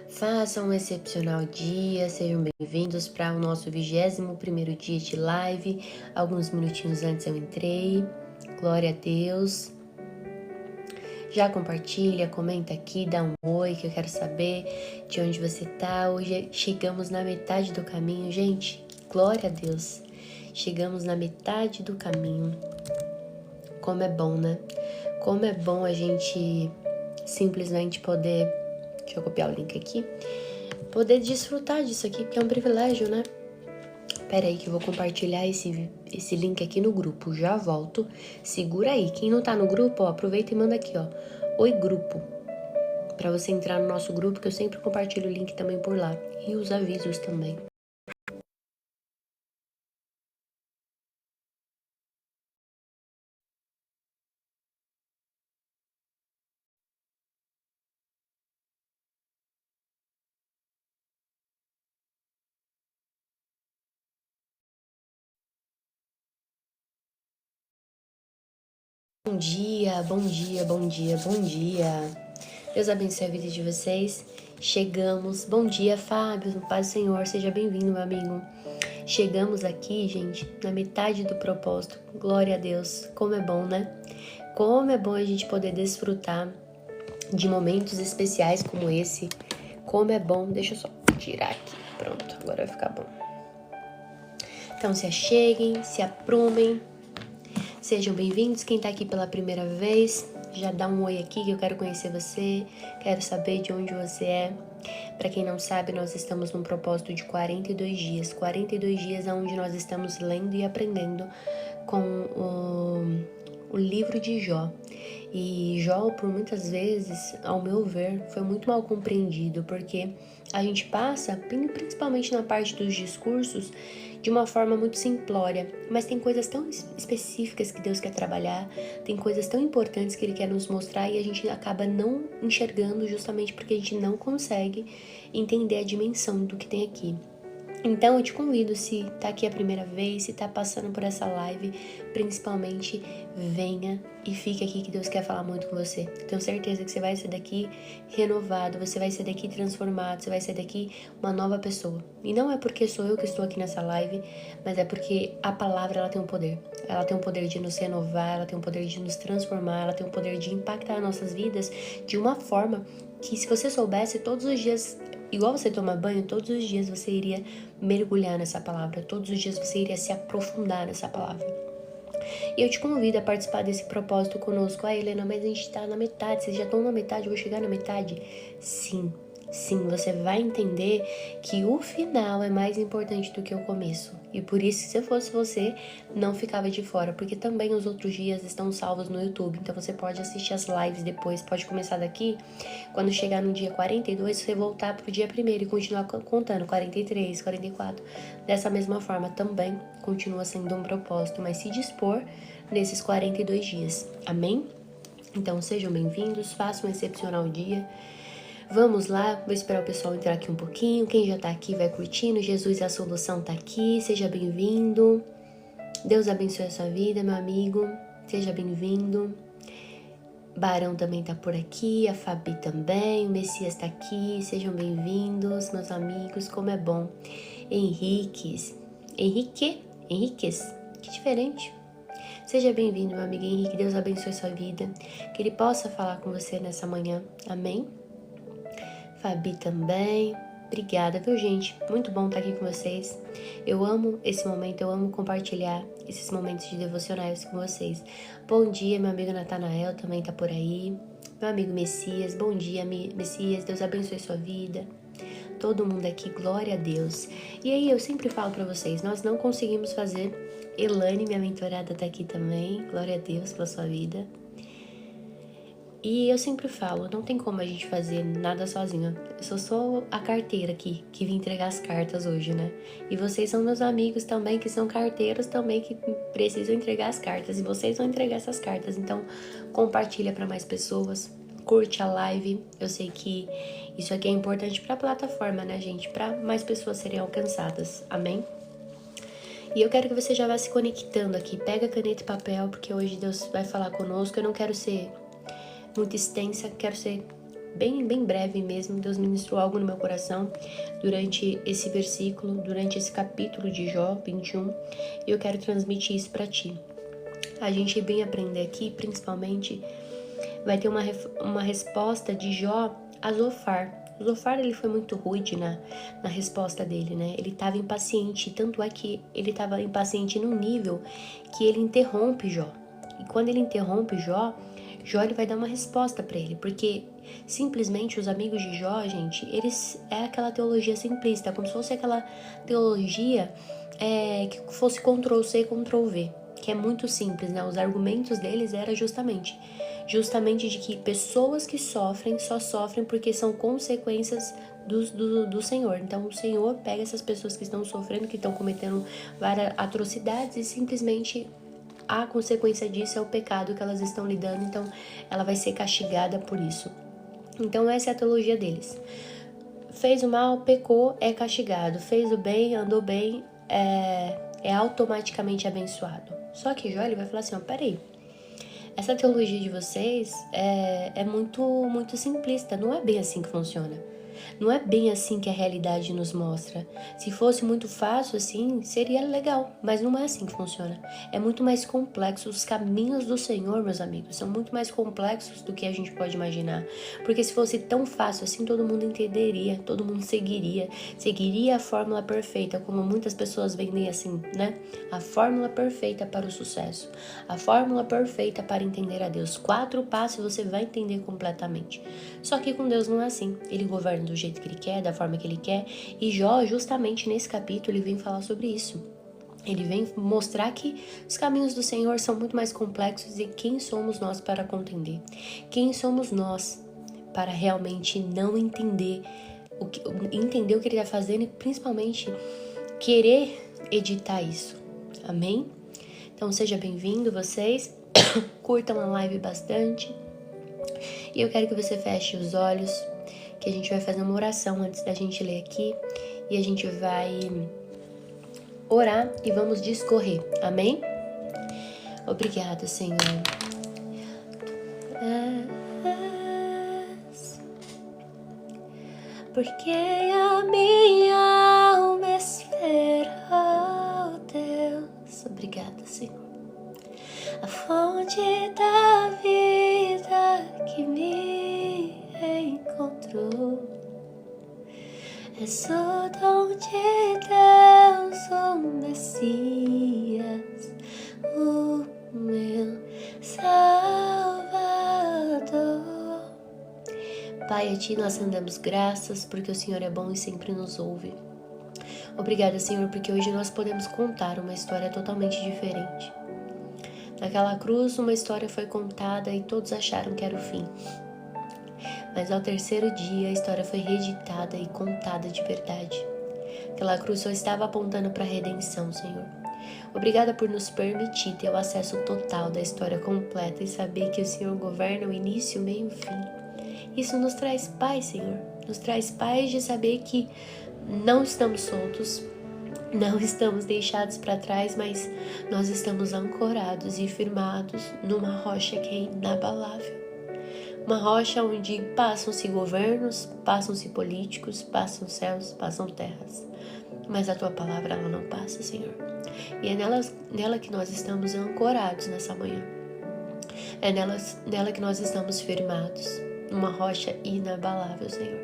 Façam um excepcional dia, sejam bem-vindos para o nosso 21º dia de live. Alguns minutinhos antes eu entrei. Glória a Deus. Já compartilha, comenta aqui, dá um oi, que eu quero saber de onde você tá. Hoje chegamos na metade do caminho, gente. Glória a Deus. Chegamos na metade do caminho. Como é bom, né? Como é bom a gente simplesmente poder... Deixa eu copiar o link aqui. Poder desfrutar disso aqui, porque é um privilégio, né? Pera aí que eu vou compartilhar esse link aqui no grupo. Já volto. Segura aí. Quem não tá no grupo, ó, aproveita e manda aqui, ó. Oi, grupo. Pra você entrar no nosso grupo, que eu sempre compartilho o link também por lá. E os avisos também. Bom dia, bom dia, bom dia, bom dia. Deus abençoe a vida de vocês. Chegamos. Bom dia, Fábio. Paz do Senhor. Seja bem-vindo, meu amigo. Chegamos aqui, gente, na metade do propósito. Glória a Deus. Como é bom, né? Como é bom a gente poder desfrutar de momentos especiais como esse. Como é bom. Deixa eu só tirar aqui. Pronto, agora vai ficar bom. Então se acheguem, se aprumem. Sejam bem-vindos. Quem tá aqui pela primeira vez, já dá um oi aqui que eu quero conhecer você, quero saber de onde você é. Para quem não sabe, nós estamos num propósito de 42 dias. 42 dias onde nós estamos lendo e aprendendo com o livro de Jó. E Jó, por muitas vezes, ao meu ver, foi muito mal compreendido, porque a gente passa, principalmente na parte dos discursos, de uma forma muito simplória, mas tem coisas tão específicas que Deus quer trabalhar, tem coisas tão importantes que Ele quer nos mostrar e a gente acaba não enxergando justamente porque a gente não consegue entender a dimensão do que tem aqui. Então eu te convido, se tá aqui a primeira vez, se tá passando por essa live, principalmente venha e fique aqui que Deus quer falar muito com você. Tenho certeza que você vai sair daqui renovado, você vai sair daqui transformado, você vai sair daqui uma nova pessoa. E não é porque sou eu que estou aqui nessa live, mas é porque a palavra ela tem um poder. Ela tem o poder de nos renovar, ela tem o poder de nos transformar, ela tem o poder de impactar nossas vidas de uma forma que, se você soubesse, todos os dias, igual você toma banho, todos os dias você iria mergulhar nessa palavra, todos os dias você iria se aprofundar nessa palavra. E eu te convido a participar desse propósito conosco. Ah, Helena, mas a gente tá na metade, vocês já estão na metade, eu vou chegar na metade? Sim, você vai entender que o final é mais importante do que o começo. E por isso, se eu fosse você, não ficava de fora, porque também os outros dias estão salvos no YouTube. Então você pode assistir as lives depois, pode começar daqui. Quando chegar no dia 42, você voltar pro dia 1º e continuar contando 43, 44. Dessa mesma forma, também continua sendo um propósito, mas se dispor nesses 42 dias. Amém? Então sejam bem-vindos, façam um excepcional dia. Vamos lá, vou esperar o pessoal entrar aqui um pouquinho. Quem já tá aqui vai curtindo. Jesus, a solução tá aqui. Seja bem-vindo. Deus abençoe a sua vida, meu amigo. Seja bem-vindo. Barão também tá por aqui, a Fabi também, o Messias tá aqui. Sejam bem-vindos, meus amigos. Como é bom. Henriques, que diferente. Seja bem-vindo, meu amigo Henrique. Deus abençoe a sua vida. Que Ele possa falar com você nessa manhã. Amém? Fabi também. Obrigada, viu, gente? Muito bom estar aqui com vocês. Eu amo esse momento, eu amo compartilhar esses momentos de devocionais com vocês. Bom dia, meu amigo Natanael também tá por aí. Meu amigo Messias, bom dia, Messias. Deus abençoe sua vida. Todo mundo aqui, glória a Deus. E aí, eu sempre falo pra vocês, nós não conseguimos fazer. Elane, minha mentorada, tá aqui também. Glória a Deus pela sua vida. E eu sempre falo, não tem como a gente fazer nada sozinho. Eu sou só a carteira aqui, que vim entregar as cartas hoje, né? E vocês são meus amigos também, que são carteiros também, que precisam entregar as cartas. E vocês vão entregar essas cartas. Então, compartilha para mais pessoas. Curte a live. Eu sei que isso aqui é importante para a plataforma, né, gente? Para mais pessoas serem alcançadas. Amém? E eu quero que você já vá se conectando aqui. Pega caneta e papel, porque hoje Deus vai falar conosco. Eu não quero ser muito extensa, quero ser bem breve mesmo. Deus ministrou algo no meu coração durante esse versículo, durante esse capítulo de Jó 21, e eu quero transmitir isso para ti. A gente vem aprender aqui, principalmente, vai ter uma resposta de Jó a Zofar. Zofar, ele foi muito rude na resposta dele, né? Ele estava impaciente, tanto é que ele estava impaciente num nível que ele interrompe Jó. E quando ele interrompe Jó ele vai dar uma resposta para ele, porque simplesmente os amigos de Jó, gente, eles é aquela teologia simplista, como se fosse aquela teologia que fosse Ctrl+C, Ctrl+V, que é muito simples, né? Os argumentos deles eram justamente de que pessoas que sofrem só sofrem porque são consequências do Senhor. Então o Senhor pega essas pessoas que estão sofrendo, que estão cometendo várias atrocidades, e simplesmente a consequência disso é o pecado que elas estão lidando, então ela vai ser castigada por isso. Então essa é a teologia deles. Fez o mal, pecou, é castigado. Fez o bem, andou bem, é automaticamente abençoado. Só que Jó, ele vai falar assim, peraí, essa teologia de vocês é muito simplista, não é bem assim que funciona. Não é bem assim que a realidade nos mostra. Se fosse muito fácil assim, seria legal, mas não é assim que funciona. É muito mais complexo. Os caminhos do Senhor, meus amigos, são muito mais complexos do que a gente pode imaginar. Porque se fosse tão fácil assim, todo mundo entenderia, todo mundo seguiria a fórmula perfeita, como muitas pessoas vendem assim, né? A fórmula perfeita para o sucesso. A fórmula perfeita para entender a Deus. 4 passos você vai entender completamente. Só que com Deus não é assim. Ele governa do jeito que ele quer, da forma que ele quer. E Jó, justamente nesse capítulo, ele vem falar sobre isso. Ele vem mostrar que os caminhos do Senhor são muito mais complexos e quem somos nós para contender? Quem somos nós para realmente não entender o que ele está fazendo e principalmente querer editar isso? Amém? Então seja bem-vindo vocês, curtam a live bastante. E eu quero que você feche os olhos, que a gente vai fazer uma oração antes da gente ler aqui. E a gente vai orar e vamos discorrer. Amém? Obrigada, Senhor. Porque a minha alma espera, oh Deus. Obrigada, Senhor. A fonte da vida que me encontrou. És o dom de Deus, o Messias, o meu Salvador. Pai, a Ti nós rendemos graças porque o Senhor é bom e sempre nos ouve. Obrigada, Senhor, porque hoje nós podemos contar uma história totalmente diferente. Naquela cruz, uma história foi contada e todos acharam que era o fim. Mas ao terceiro dia, a história foi reeditada e contada de verdade. Aquela cruz só estava apontando para a redenção, Senhor. Obrigada por nos permitir ter o acesso total da história completa e saber que o Senhor governa o início, o meio e o fim. Isso nos traz paz, Senhor. Nos traz paz de saber que não estamos soltos, não estamos deixados para trás, mas nós estamos ancorados e firmados numa rocha que é inabalável. Uma rocha onde passam-se governos, passam-se políticos, passam céus, passam terras. Mas a Tua palavra, ela não passa, Senhor. E é nela que nós estamos ancorados nessa manhã. É nela que nós estamos firmados, numa rocha inabalável, Senhor.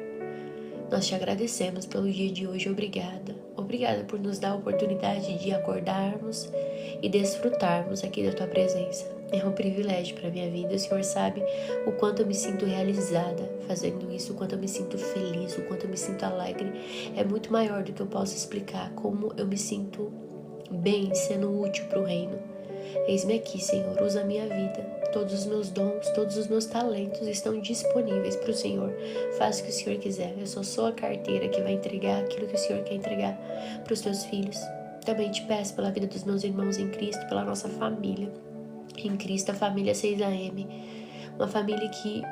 Nós Te agradecemos pelo dia de hoje, obrigada. Obrigada por nos dar a oportunidade de acordarmos e desfrutarmos aqui da Tua presença. É um privilégio para a minha vida. O Senhor sabe o quanto eu me sinto realizada fazendo isso, o quanto eu me sinto feliz, o quanto eu me sinto alegre. É muito maior do que eu posso explicar como eu me sinto bem, sendo útil para o reino. Eis-me aqui, Senhor, usa a minha vida. Todos os meus dons, todos os meus talentos estão disponíveis para o Senhor. Faça o que o Senhor quiser. Eu só sou a carteira que vai entregar aquilo que o Senhor quer entregar para os Teus filhos. Também Te peço pela vida dos meus irmãos em Cristo, pela nossa família em Cristo, a família 6am, uma família que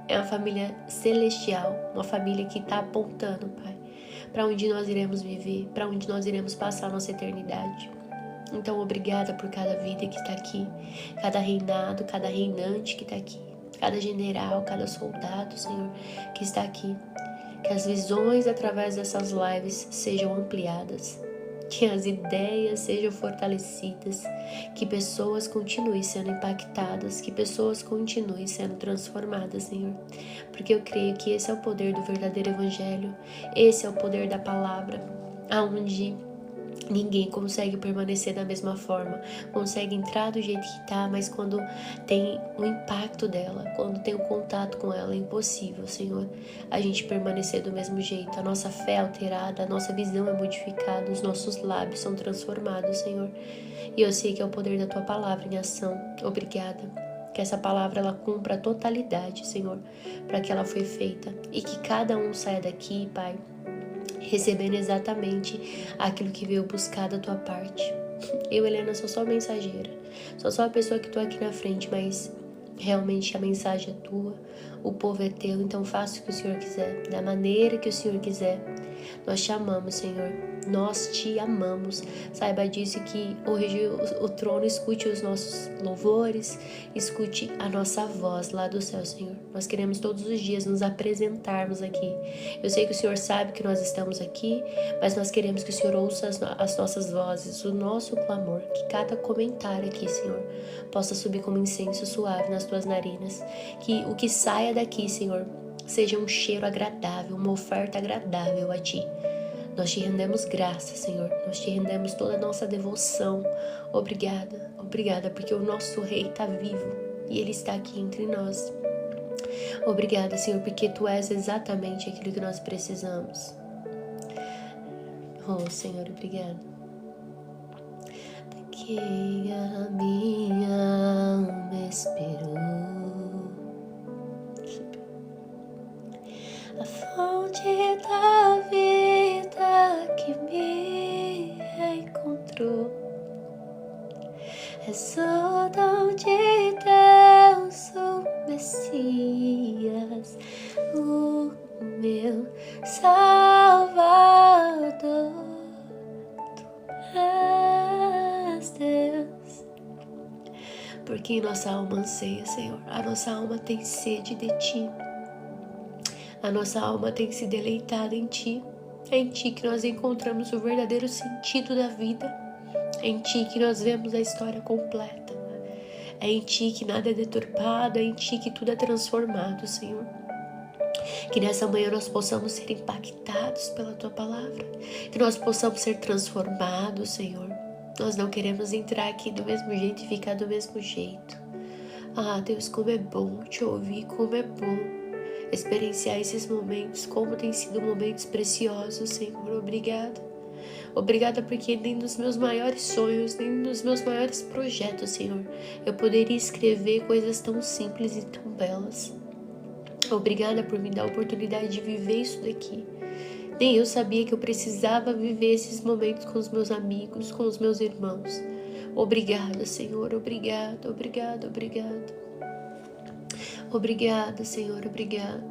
é uma família celestial, uma família que está apontando, Pai, para onde nós iremos viver, para onde nós iremos passar a nossa eternidade. Então, obrigada por cada vida que está aqui, cada reinado, cada reinante que está aqui. cada general, cada soldado, Senhor, que está aqui. Que as visões através dessas lives sejam ampliadas, que as ideias sejam fortalecidas, que pessoas continuem sendo impactadas, que pessoas continuem sendo transformadas, Senhor. Porque eu creio que esse é o poder do verdadeiro evangelho, esse é o poder da palavra, aonde ninguém consegue permanecer da mesma forma, consegue entrar do jeito que tá, mas quando tem o impacto dela, quando tem o contato com ela, é impossível, Senhor, a gente permanecer do mesmo jeito. A nossa fé é alterada, a nossa visão é modificada, os nossos lábios são transformados, Senhor. E eu sei que é o poder da Tua palavra em ação. Obrigada. Que essa palavra ela cumpra a totalidade, Senhor, para que ela foi feita. E que cada um saia daqui, Pai, recebendo exatamente aquilo que veio buscar da tua parte. Eu, Helena, sou só mensageira, sou só a pessoa que estou aqui na frente, mas realmente a mensagem é tua, o povo é teu, então faça o que o Senhor quiser, da maneira que o Senhor quiser. Nós te amamos, Senhor, nós te amamos. Saiba disso, que hoje o trono escute os nossos louvores, escute a nossa voz lá do céu, Senhor. Nós queremos todos os dias nos apresentarmos aqui. Eu sei que o Senhor sabe que nós estamos aqui, mas nós queremos que o Senhor ouça as nossas vozes, o nosso clamor, que cada comentário aqui, Senhor, possa subir como incenso suave nas tuas narinas, que o que saia daqui, Senhor, seja um cheiro agradável, uma oferta agradável a Ti. Nós te rendemos graça, Senhor. Nós te rendemos toda a nossa devoção. Obrigada, obrigada, porque o nosso Rei está vivo e Ele está aqui entre nós. Obrigada, Senhor, porque Tu és exatamente aquilo que nós precisamos. Oh, Senhor, obrigada. Que a minha alma esperou a fonte da vida que me encontrou. És o dom de Deus, o Messias, o meu Salvador. Tu és Deus. Porque nossa alma anseia, Senhor. A nossa alma tem sede de Ti. A nossa alma tem se deleitado em Ti. É em Ti que nós encontramos o verdadeiro sentido da vida. É em Ti que nós vemos a história completa. É em Ti que nada é deturpado. É em Ti que tudo é transformado, Senhor. Que nessa manhã nós possamos ser impactados pela Tua palavra. Que nós possamos ser transformados, Senhor. Nós não queremos entrar aqui do mesmo jeito e ficar do mesmo jeito. Ah, Deus, como é bom Te ouvir, como é bom experienciar esses momentos, como tem sido momentos preciosos, Senhor. Obrigada. Obrigada porque nem nos meus maiores sonhos, nem nos meus maiores projetos, Senhor, eu poderia escrever coisas tão simples e tão belas. Obrigada por me dar a oportunidade de viver isso daqui. Nem eu sabia que eu precisava viver esses momentos com os meus amigos, com os meus irmãos. Obrigada, Senhor. Obrigada, obrigada, obrigada. Obrigada, Senhor, obrigada.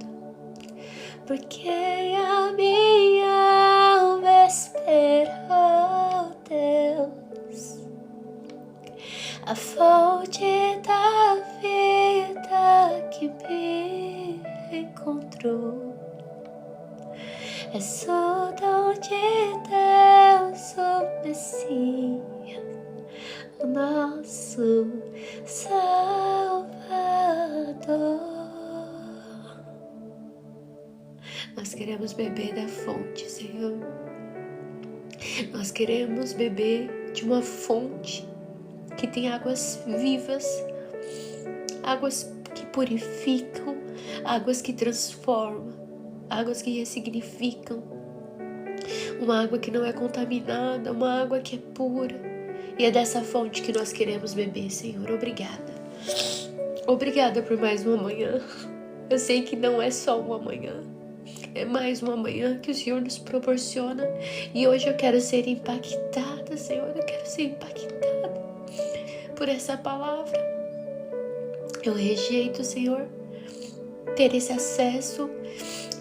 Porque a minha alma esperou, Deus, a fonte da vida que me encontrou. És o dom de Deus, o Messias, o nosso Salvador. Nós queremos beber da fonte, Senhor. Nós queremos beber de uma fonte que tem águas vivas, águas que purificam, águas que transformam, águas que ressignificam. Uma água que não é contaminada, uma água que é pura. E é dessa fonte que nós queremos beber, Senhor. Obrigada. Obrigada por mais uma manhã. Eu sei que não é só uma manhã. É mais uma manhã que o Senhor nos proporciona. E hoje eu quero ser impactada, Senhor. Eu quero ser impactada por essa palavra. Eu rejeito, Senhor, ter esse acesso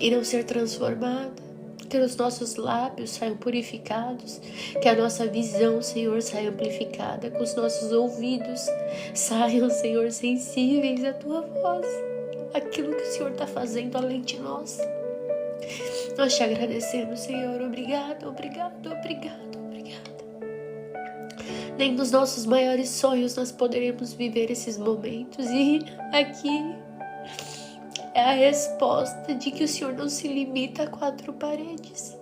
e não ser transformada. Que os nossos lábios saiam purificados, que a nossa visão, Senhor, saia amplificada, que os nossos ouvidos saiam, Senhor, sensíveis à Tua voz. aquilo que o Senhor está fazendo além de nós. Nós te agradecemos, Senhor. Obrigado, obrigado, obrigado, obrigado. Nem nos nossos maiores sonhos nós poderemos viver esses momentos. E aqui é a resposta de que o Senhor não se limita a 4 paredes.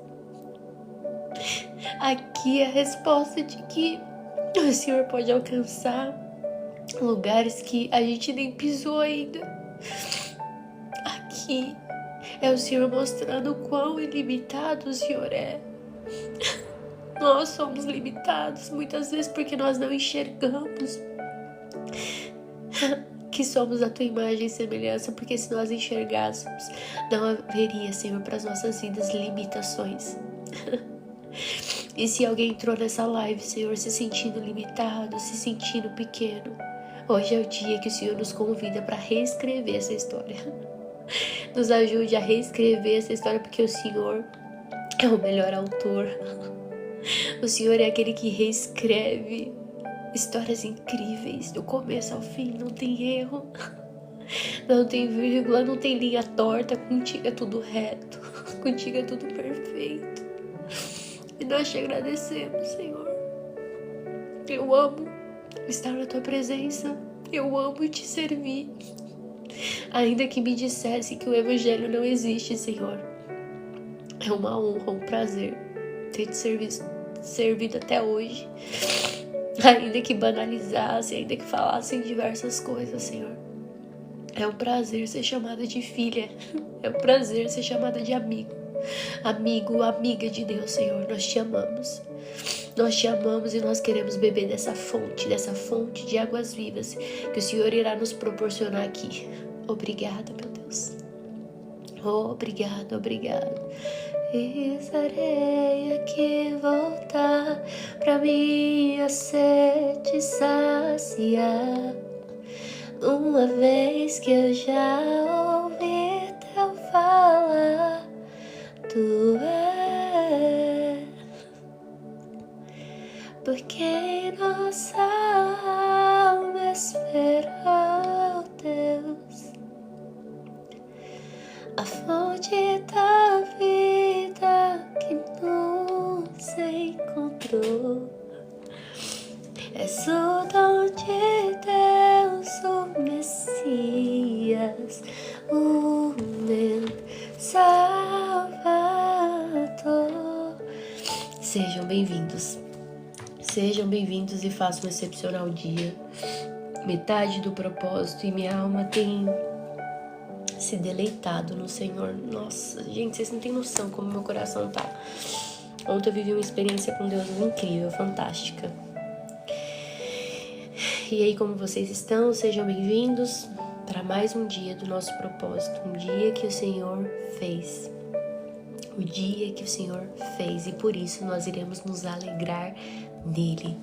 Aqui é a resposta de que o Senhor pode alcançar lugares que a gente nem pisou ainda. Aqui é o Senhor mostrando o quão ilimitado o Senhor é. Nós somos limitados muitas vezes porque nós não enxergamos que somos a tua imagem e semelhança, porque se nós enxergássemos, não haveria, Senhor, para as nossas vidas limitações. E se alguém entrou nessa live, Senhor, se sentindo limitado, se sentindo pequeno, hoje é o dia que o Senhor nos convida para reescrever essa história. Nos ajude a reescrever essa história, porque o Senhor é o melhor autor. O Senhor é aquele que reescreve histórias incríveis, do começo ao fim, não tem erro, não tem vírgula, não tem linha torta, contigo é tudo reto, contigo é tudo perfeito. E nós te agradecemos, Senhor. Eu amo estar na tua presença, eu amo te servir. Ainda que me dissesse que o Evangelho não existe, Senhor, é uma honra, um prazer ter te servido até hoje. Ainda que banalizassem, ainda que falassem diversas coisas, Senhor, é um prazer ser chamada de filha, é um prazer ser chamada de amigo, amiga de Deus, Senhor. Nós te amamos. Nós te amamos e nós queremos beber dessa fonte de águas vivas que o Senhor irá nos proporcionar aqui. Obrigada, meu Deus. Obrigado, obrigado. Precisarei aqui voltar pra minha sede saciar. Uma vez que eu já ouvi teu falar, tu é, porque nossa alma espera, oh Deus, a fonte da vida que nos encontrou. És o dom de Deus, o Messias, o meu Salvador. Sejam bem-vindos e façam um excepcional dia. Metade do propósito e minha alma tem se deleitado no Senhor. Nossa, gente, vocês não têm noção como meu coração tá. Ontem eu vivi uma experiência com Deus incrível, fantástica. E aí, como vocês estão? Sejam bem-vindos para mais um dia do nosso propósito. Um dia que o Senhor fez. O dia que o Senhor fez. E por isso nós iremos nos alegrar nele.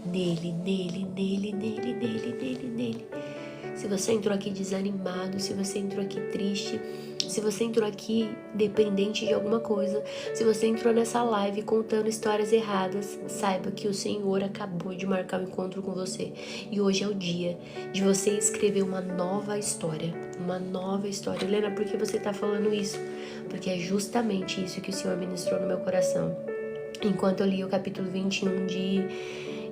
Se você entrou aqui desanimado, se você entrou aqui triste, se você entrou aqui dependente de alguma coisa, se você entrou nessa live contando histórias erradas, saiba que o Senhor acabou de marcar um encontro com você. E hoje é o dia de você escrever uma nova história. Uma nova história. Helena, por que você está falando isso? Porque é justamente isso que o Senhor ministrou no meu coração. Enquanto eu li o capítulo 21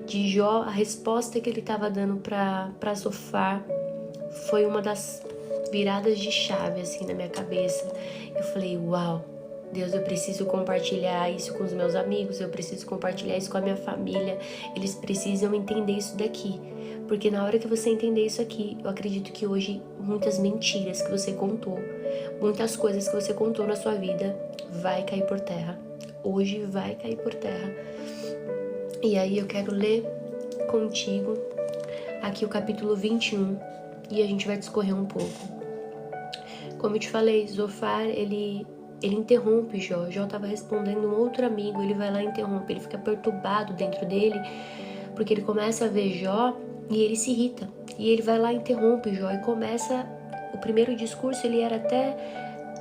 de Jó, a resposta que ele estava dando para Zofar foi uma das viradas de chave assim na minha cabeça. Eu falei, uau, Deus, eu preciso compartilhar isso com os meus amigos, eu preciso compartilhar isso com a minha família, eles precisam entender isso daqui, porque na hora que você entender isso aqui, eu acredito que hoje muitas mentiras que você contou, muitas coisas que você contou na sua vida vai cair por terra. Hoje vai cair por terra. E aí eu quero ler contigo aqui o capítulo 21 e a gente vai discorrer um pouco. Como eu te falei, Zofar, ele interrompe Jó. Jó estava respondendo um outro amigo, ele vai lá e interrompe. Ele fica perturbado dentro dele, porque ele começa a ver Jó e ele se irrita. E ele vai lá e interrompe Jó e começa... O primeiro discurso, ele era até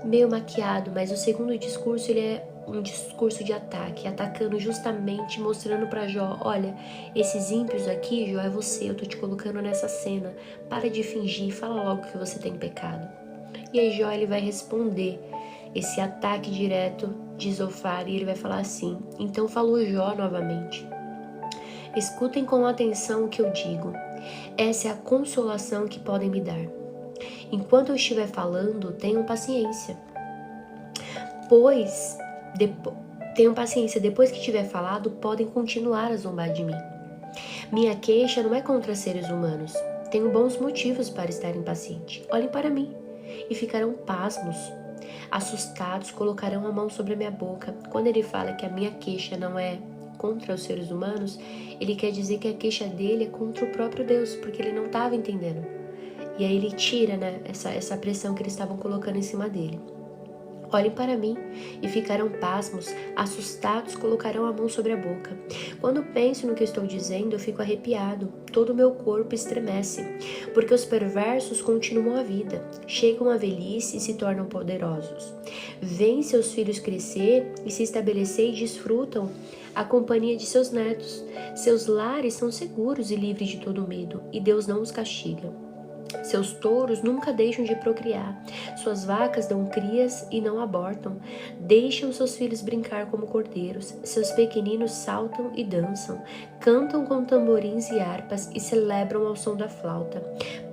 meio maquiado, mas o segundo discurso, ele é um discurso de ataque, atacando justamente, mostrando pra Jó, olha, esses ímpios aqui, Jó, é você, eu tô te colocando nessa cena, para de fingir, fala logo que você tem pecado. E aí Jó, ele vai responder esse ataque direto de Zofar, e ele vai falar assim: então falou Jó novamente: escutem com atenção o que eu digo. Essa é a consolação que podem me dar. Enquanto eu estiver falando, tenham paciência. Tenham paciência, depois que tiver falado, podem continuar a zombar de mim. Minha queixa não é contra seres humanos. Tenho bons motivos para estar impaciente. Olhem para mim e ficarão pasmos. Assustados, colocarão a mão sobre a minha boca. Quando ele fala que a minha queixa não é contra os seres humanos, ele quer dizer que a queixa dele é contra o próprio Deus, porque ele não estava entendendo. E aí ele tira, né, essa pressão que eles estavam colocando em cima dele. Olhem para mim e ficarão pasmos, assustados, colocarão a mão sobre a boca. Quando penso no que estou dizendo, eu fico arrepiado, todo o meu corpo estremece, porque os perversos continuam a vida, chegam à velhice e se tornam poderosos. Veem seus filhos crescer e se estabelecer e desfrutam a companhia de seus netos. Seus lares são seguros e livres de todo medo, e Deus não os castiga. Seus touros nunca deixam de procriar, suas vacas dão crias e não abortam, deixam seus filhos brincar como cordeiros, seus pequeninos saltam e dançam, cantam com tamborins e harpas e celebram ao som da flauta.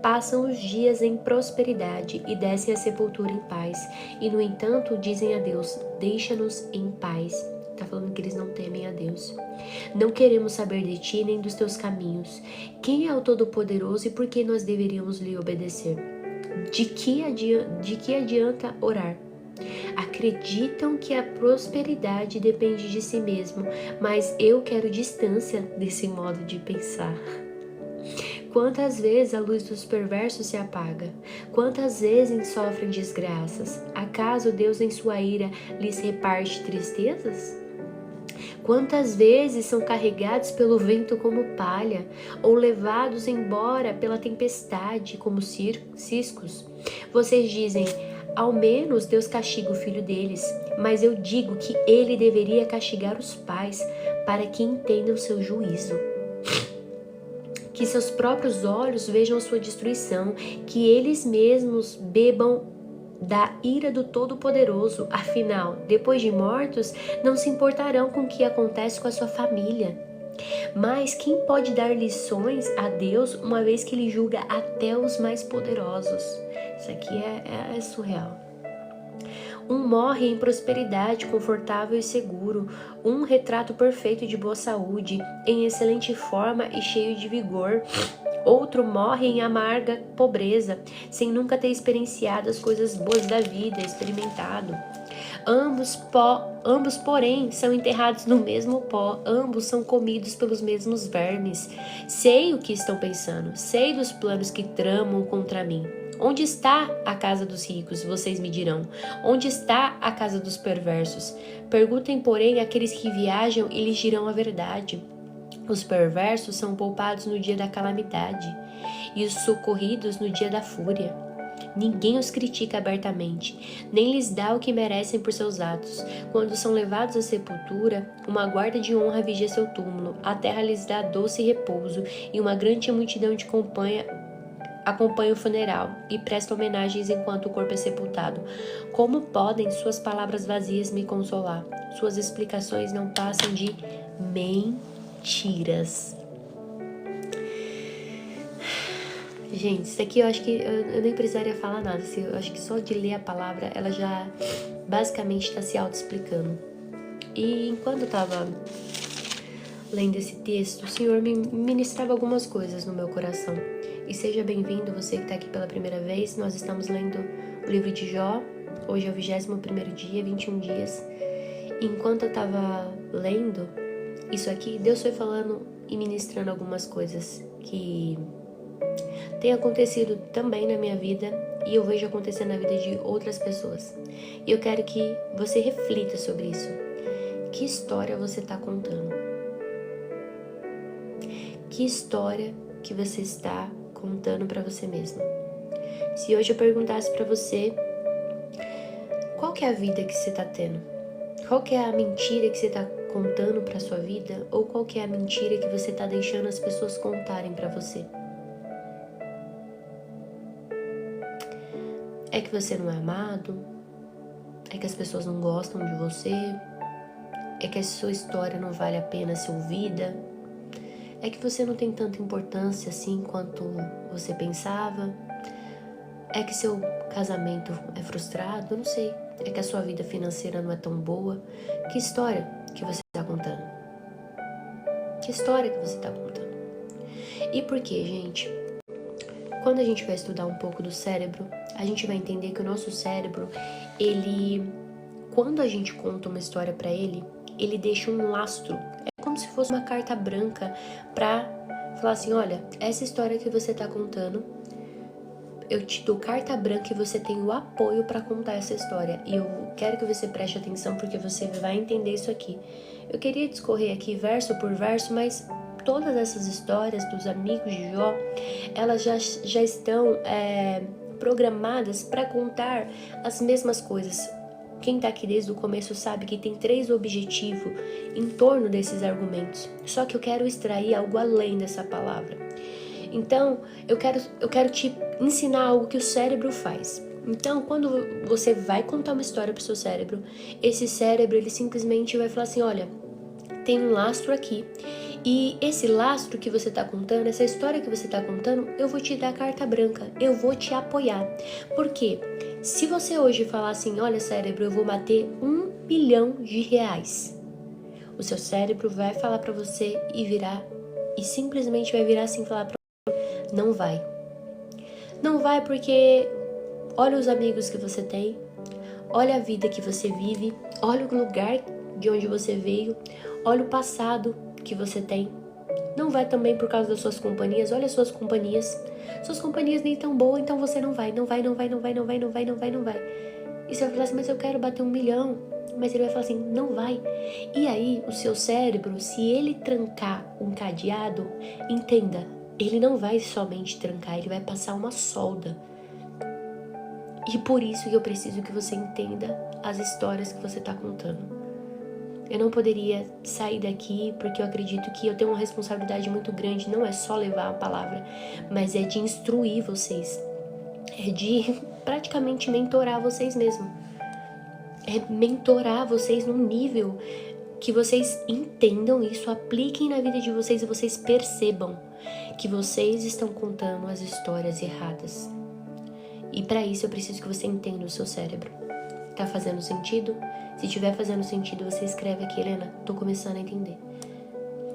Passam os dias em prosperidade e descem à sepultura em paz, e no entanto dizem a Deus: deixa-nos em paz. Está falando que eles não temem a Deus. Não queremos saber de ti nem dos teus caminhos. Quem é o Todo-Poderoso e por que nós deveríamos lhe obedecer? De que adianta orar? Acreditam que a prosperidade depende de si mesmo, mas eu quero distância desse modo de pensar. Quantas vezes a luz dos perversos se apaga? Quantas vezes sofrem desgraças? Acaso Deus em sua ira lhes reparte tristezas? Quantas vezes são carregados pelo vento como palha, ou levados embora pela tempestade como ciscos? Vocês dizem: ao menos Deus castiga o filho deles, mas eu digo que ele deveria castigar os pais para que entendam seu juízo. Que seus próprios olhos vejam sua destruição, que eles mesmos bebam da ira do Todo-Poderoso. Afinal, depois de mortos, não se importarão com o que acontece com a sua família. Mas quem pode dar lições a Deus, uma vez que ele julga até os mais poderosos? Isso aqui é surreal. Um morre em prosperidade, confortável e seguro. Um retrato perfeito de boa saúde, em excelente forma e cheio de vigor. Outro morre em amarga pobreza, sem nunca ter experienciado as coisas boas da vida, experimentado. Ambos, porém, são enterrados no mesmo pó. Ambos são comidos pelos mesmos vermes. Sei o que estão pensando. Sei dos planos que tramam contra mim. Onde está a casa dos ricos? Vocês me dirão. Onde está a casa dos perversos? Perguntem, porém, àqueles que viajam e lhes dirão a verdade. Os perversos são poupados no dia da calamidade e os socorridos no dia da fúria. Ninguém os critica abertamente, nem lhes dá o que merecem por seus atos. Quando são levados à sepultura, uma guarda de honra vigia seu túmulo. A terra lhes dá doce repouso e uma grande multidão acompanha o funeral e presta homenagens enquanto o corpo é sepultado. Como podem suas palavras vazias me consolar? Suas explicações não passam de mentiras. Gente, isso aqui eu acho que eu nem precisaria falar nada. Eu acho que só de ler a palavra, ela já basicamente está se auto-explicando. E enquanto eu estava lendo esse texto, o Senhor me ministrava algumas coisas no meu coração. E seja bem-vindo, você que está aqui pela primeira vez. Nós estamos lendo o livro de Jó. Hoje é o 21º dia, 21 dias. E enquanto eu estava lendo isso aqui, Deus foi falando e ministrando algumas coisas que tem acontecido também na minha vida e eu vejo acontecer na vida de outras pessoas. E eu quero que você reflita sobre isso. Que história você está contando? Que história que você está contando para você mesmo? Se hoje eu perguntasse para você, qual que é a vida que você está tendo? Qual que é a mentira que você está contando para sua vida? Ou qual que é a mentira que você está deixando as pessoas contarem para você? É que você não é amado? É que as pessoas não gostam de você? É que a sua história não vale a pena ser ouvida? É que você não tem tanta importância assim quanto você pensava? É que seu casamento é frustrado? Eu não sei. É que a sua vida financeira não é tão boa? Que história que você está contando? Que história que você está contando? E por quê, gente? Quando a gente vai estudar um pouco do cérebro, a gente vai entender que o nosso cérebro, quando a gente conta uma história para ele deixa um lastro. É como se fosse uma carta branca para falar assim, olha, essa história que você tá contando, eu te dou carta branca e você tem o apoio para contar essa história. E eu quero que você preste atenção porque você vai entender isso aqui. Eu queria discorrer aqui verso por verso, mas todas essas histórias dos amigos de Jó, elas já estão programadas para contar as mesmas coisas. Quem tá aqui desde o começo sabe que tem 3 objetivos em torno desses argumentos. Só que eu quero extrair algo além dessa palavra. Então, eu quero te ensinar algo que o cérebro faz. Então, quando você vai contar uma história pro seu cérebro, esse cérebro, ele simplesmente vai falar assim, olha, tem um lastro aqui. E esse lastro que você tá contando, essa história que você tá contando, eu vou te dar carta branca, eu vou te apoiar. Por quê? Se você hoje falar assim, olha cérebro, eu vou bater R$1 bilhão, o seu cérebro vai falar pra você e simplesmente vai virar assim e falar pra você, não vai. Não vai porque olha os amigos que você tem, olha a vida que você vive, olha o lugar de onde você veio, olha o passado que você tem. Não vai também por causa das suas companhias, olha as suas companhias. Suas companhias nem tão boas, então você não vai. E você vai falar assim, mas eu quero bater 1 milhão. Mas ele vai falar assim, não vai. E aí, o seu cérebro, se ele trancar um cadeado, entenda, ele não vai somente trancar, ele vai passar uma solda. E por isso que eu preciso que você entenda as histórias que você está contando. Eu não poderia sair daqui porque eu acredito que eu tenho uma responsabilidade muito grande. Não é só levar a palavra, mas é de instruir vocês. É de praticamente mentorar vocês mesmo. É mentorar vocês num nível que vocês entendam isso, apliquem na vida de vocês e vocês percebam que vocês estão contando as histórias erradas. E para isso eu preciso que você entenda o seu cérebro. Tá fazendo sentido? Se tiver fazendo sentido, você escreve aqui, Helena, tô começando a entender.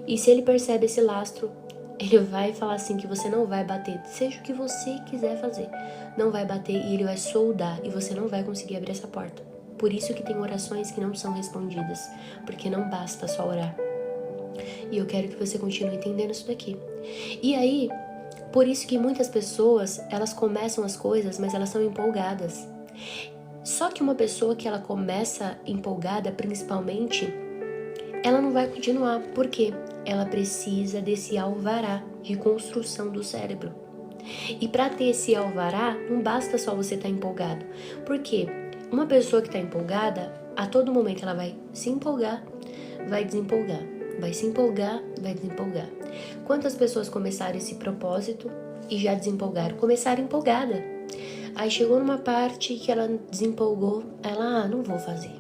E se ele percebe esse lastro, ele vai falar assim que você não vai bater, seja o que você quiser fazer, não vai bater e ele vai soldar e você não vai conseguir abrir essa porta. Por isso que tem orações que não são respondidas, porque não basta só orar. E eu quero que você continue entendendo isso daqui. E aí, por isso que muitas pessoas, elas começam as coisas, mas elas são empolgadas. Só que uma pessoa que ela começa empolgada, principalmente, ela não vai continuar. Por quê? Ela precisa desse alvará de construção do cérebro. E para ter esse alvará, não basta só você estar empolgado. Por quê? Uma pessoa que está empolgada, a todo momento ela vai se empolgar, vai desempolgar. Vai se empolgar, vai desempolgar. Quantas pessoas começaram esse propósito e já desempolgaram? Começaram empolgada. Aí chegou numa parte que ela desempolgou, ela, não vou fazer.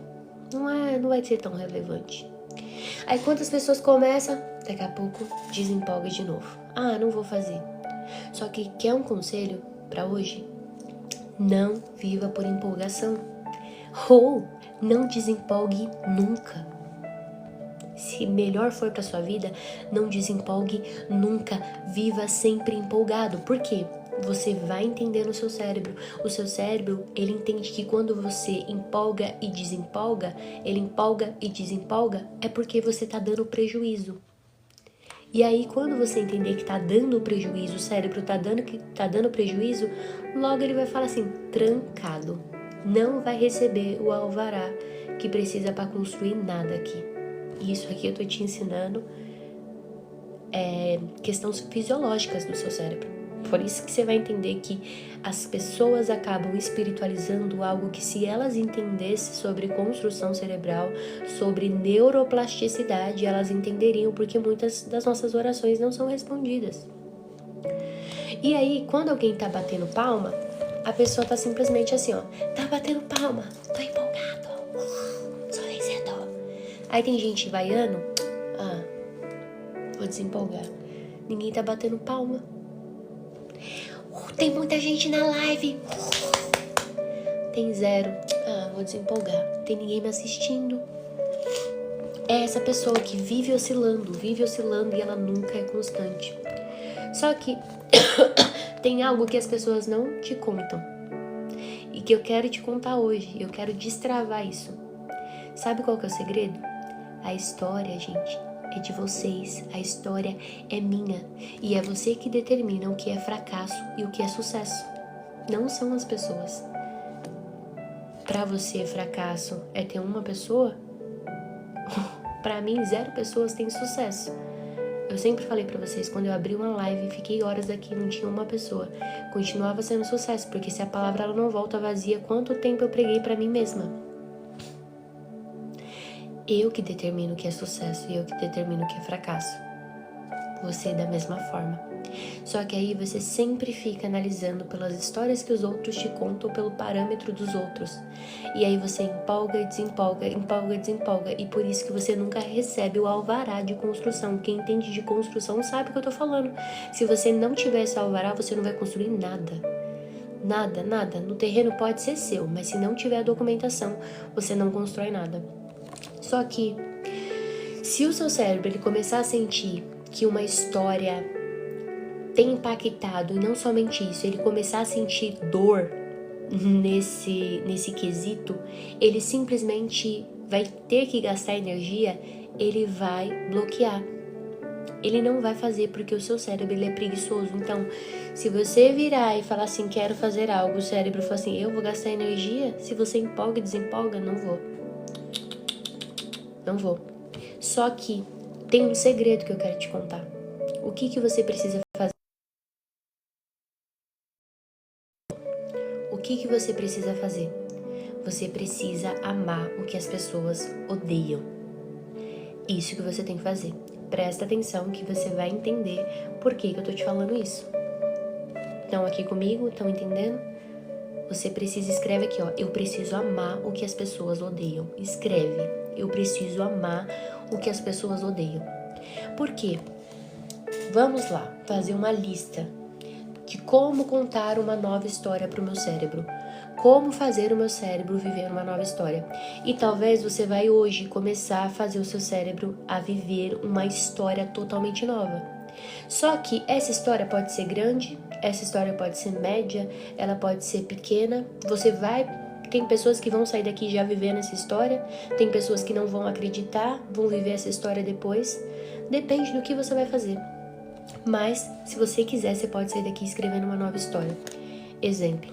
Não vai ser tão relevante. Aí quantas pessoas começam, daqui a pouco desempolga de novo. Não vou fazer. Só que quer um conselho para hoje? Não viva por empolgação. Ou não desempolgue nunca. Se melhor for para sua vida, não desempolgue nunca. Viva sempre empolgado. Por quê? Você vai entender no seu cérebro. O seu cérebro, ele entende que quando você empolga e desempolga, ele empolga e desempolga, é porque você tá dando prejuízo. E aí, quando você entender que tá dando prejuízo, o cérebro tá dando prejuízo, logo ele vai falar assim, trancado. Não vai receber o alvará que precisa para construir nada aqui. Isso aqui eu tô te ensinando questões fisiológicas do seu cérebro. Por isso que você vai entender que as pessoas acabam espiritualizando algo que, se elas entendessem sobre construção cerebral, sobre neuroplasticidade, elas entenderiam porque muitas das nossas orações não são respondidas. E aí, quando alguém tá batendo palma, a pessoa tá simplesmente assim, ó, tá batendo palma, tô empolgado, sou vencedor. Aí tem gente vaiando, vou desempolgar. Ninguém tá batendo palma. Tem muita gente na live. Tem 0. Vou desempolgar. Tem ninguém me assistindo. É essa pessoa que vive oscilando e ela nunca é constante. Só que tem algo que as pessoas não te contam e que eu quero te contar hoje. Eu quero destravar isso. Sabe qual que é o segredo? A história, gente, é de vocês. A história é minha. E é você que determina o que é fracasso e o que é sucesso. Não são as pessoas. Pra você, fracasso é ter uma pessoa? Pra mim, 0 pessoas têm sucesso. Eu sempre falei pra vocês, quando eu abri uma live, fiquei horas aqui, não tinha uma pessoa. Continuava sendo sucesso, porque se a palavra ela não volta vazia, quanto tempo eu preguei pra mim mesma? Eu que determino o que é sucesso e eu que determino o que é fracasso. Você da mesma forma. Só que aí você sempre fica analisando pelas histórias que os outros te contam, pelo parâmetro dos outros. E aí você empolga e desempolga, empolga e desempolga. E por isso que você nunca recebe o alvará de construção. Quem entende de construção sabe o que eu tô falando. Se você não tiver esse alvará, você não vai construir nada. Nada, nada. No terreno pode ser seu, mas se não tiver a documentação, você não constrói nada. Só que, se o seu cérebro ele começar a sentir que uma história tem impactado, e não somente isso, ele começar a sentir dor nesse quesito, ele simplesmente vai ter que gastar energia, ele vai bloquear. Ele não vai fazer porque o seu cérebro ele é preguiçoso. Então, se você virar e falar assim, quero fazer algo, o cérebro fala assim, eu vou gastar energia? Se você empolga e desempolga, não vou. Não vou. Só que tem um segredo que eu quero te contar. O que você precisa fazer? O que você precisa fazer? Você precisa amar o que as pessoas odeiam. Isso que você tem que fazer. Presta atenção que você vai entender por que eu tô te falando isso. Estão aqui comigo? Estão entendendo? Você precisa, escreve aqui, ó. Eu preciso amar o que as pessoas odeiam. Escreve. Eu preciso amar o que as pessoas odeiam. Por quê? Vamos lá, fazer uma lista de como contar uma nova história para o meu cérebro. Como fazer o meu cérebro viver uma nova história. E talvez você vai hoje começar a fazer o seu cérebro a viver uma história totalmente nova. Só que essa história pode ser grande, essa história pode ser média, ela pode ser pequena. Tem pessoas que vão sair daqui já vivendo essa história, tem pessoas que não vão acreditar, vão viver essa história depois. Depende do que você vai fazer. Mas, se você quiser, você pode sair daqui escrevendo uma nova história. Exemplo.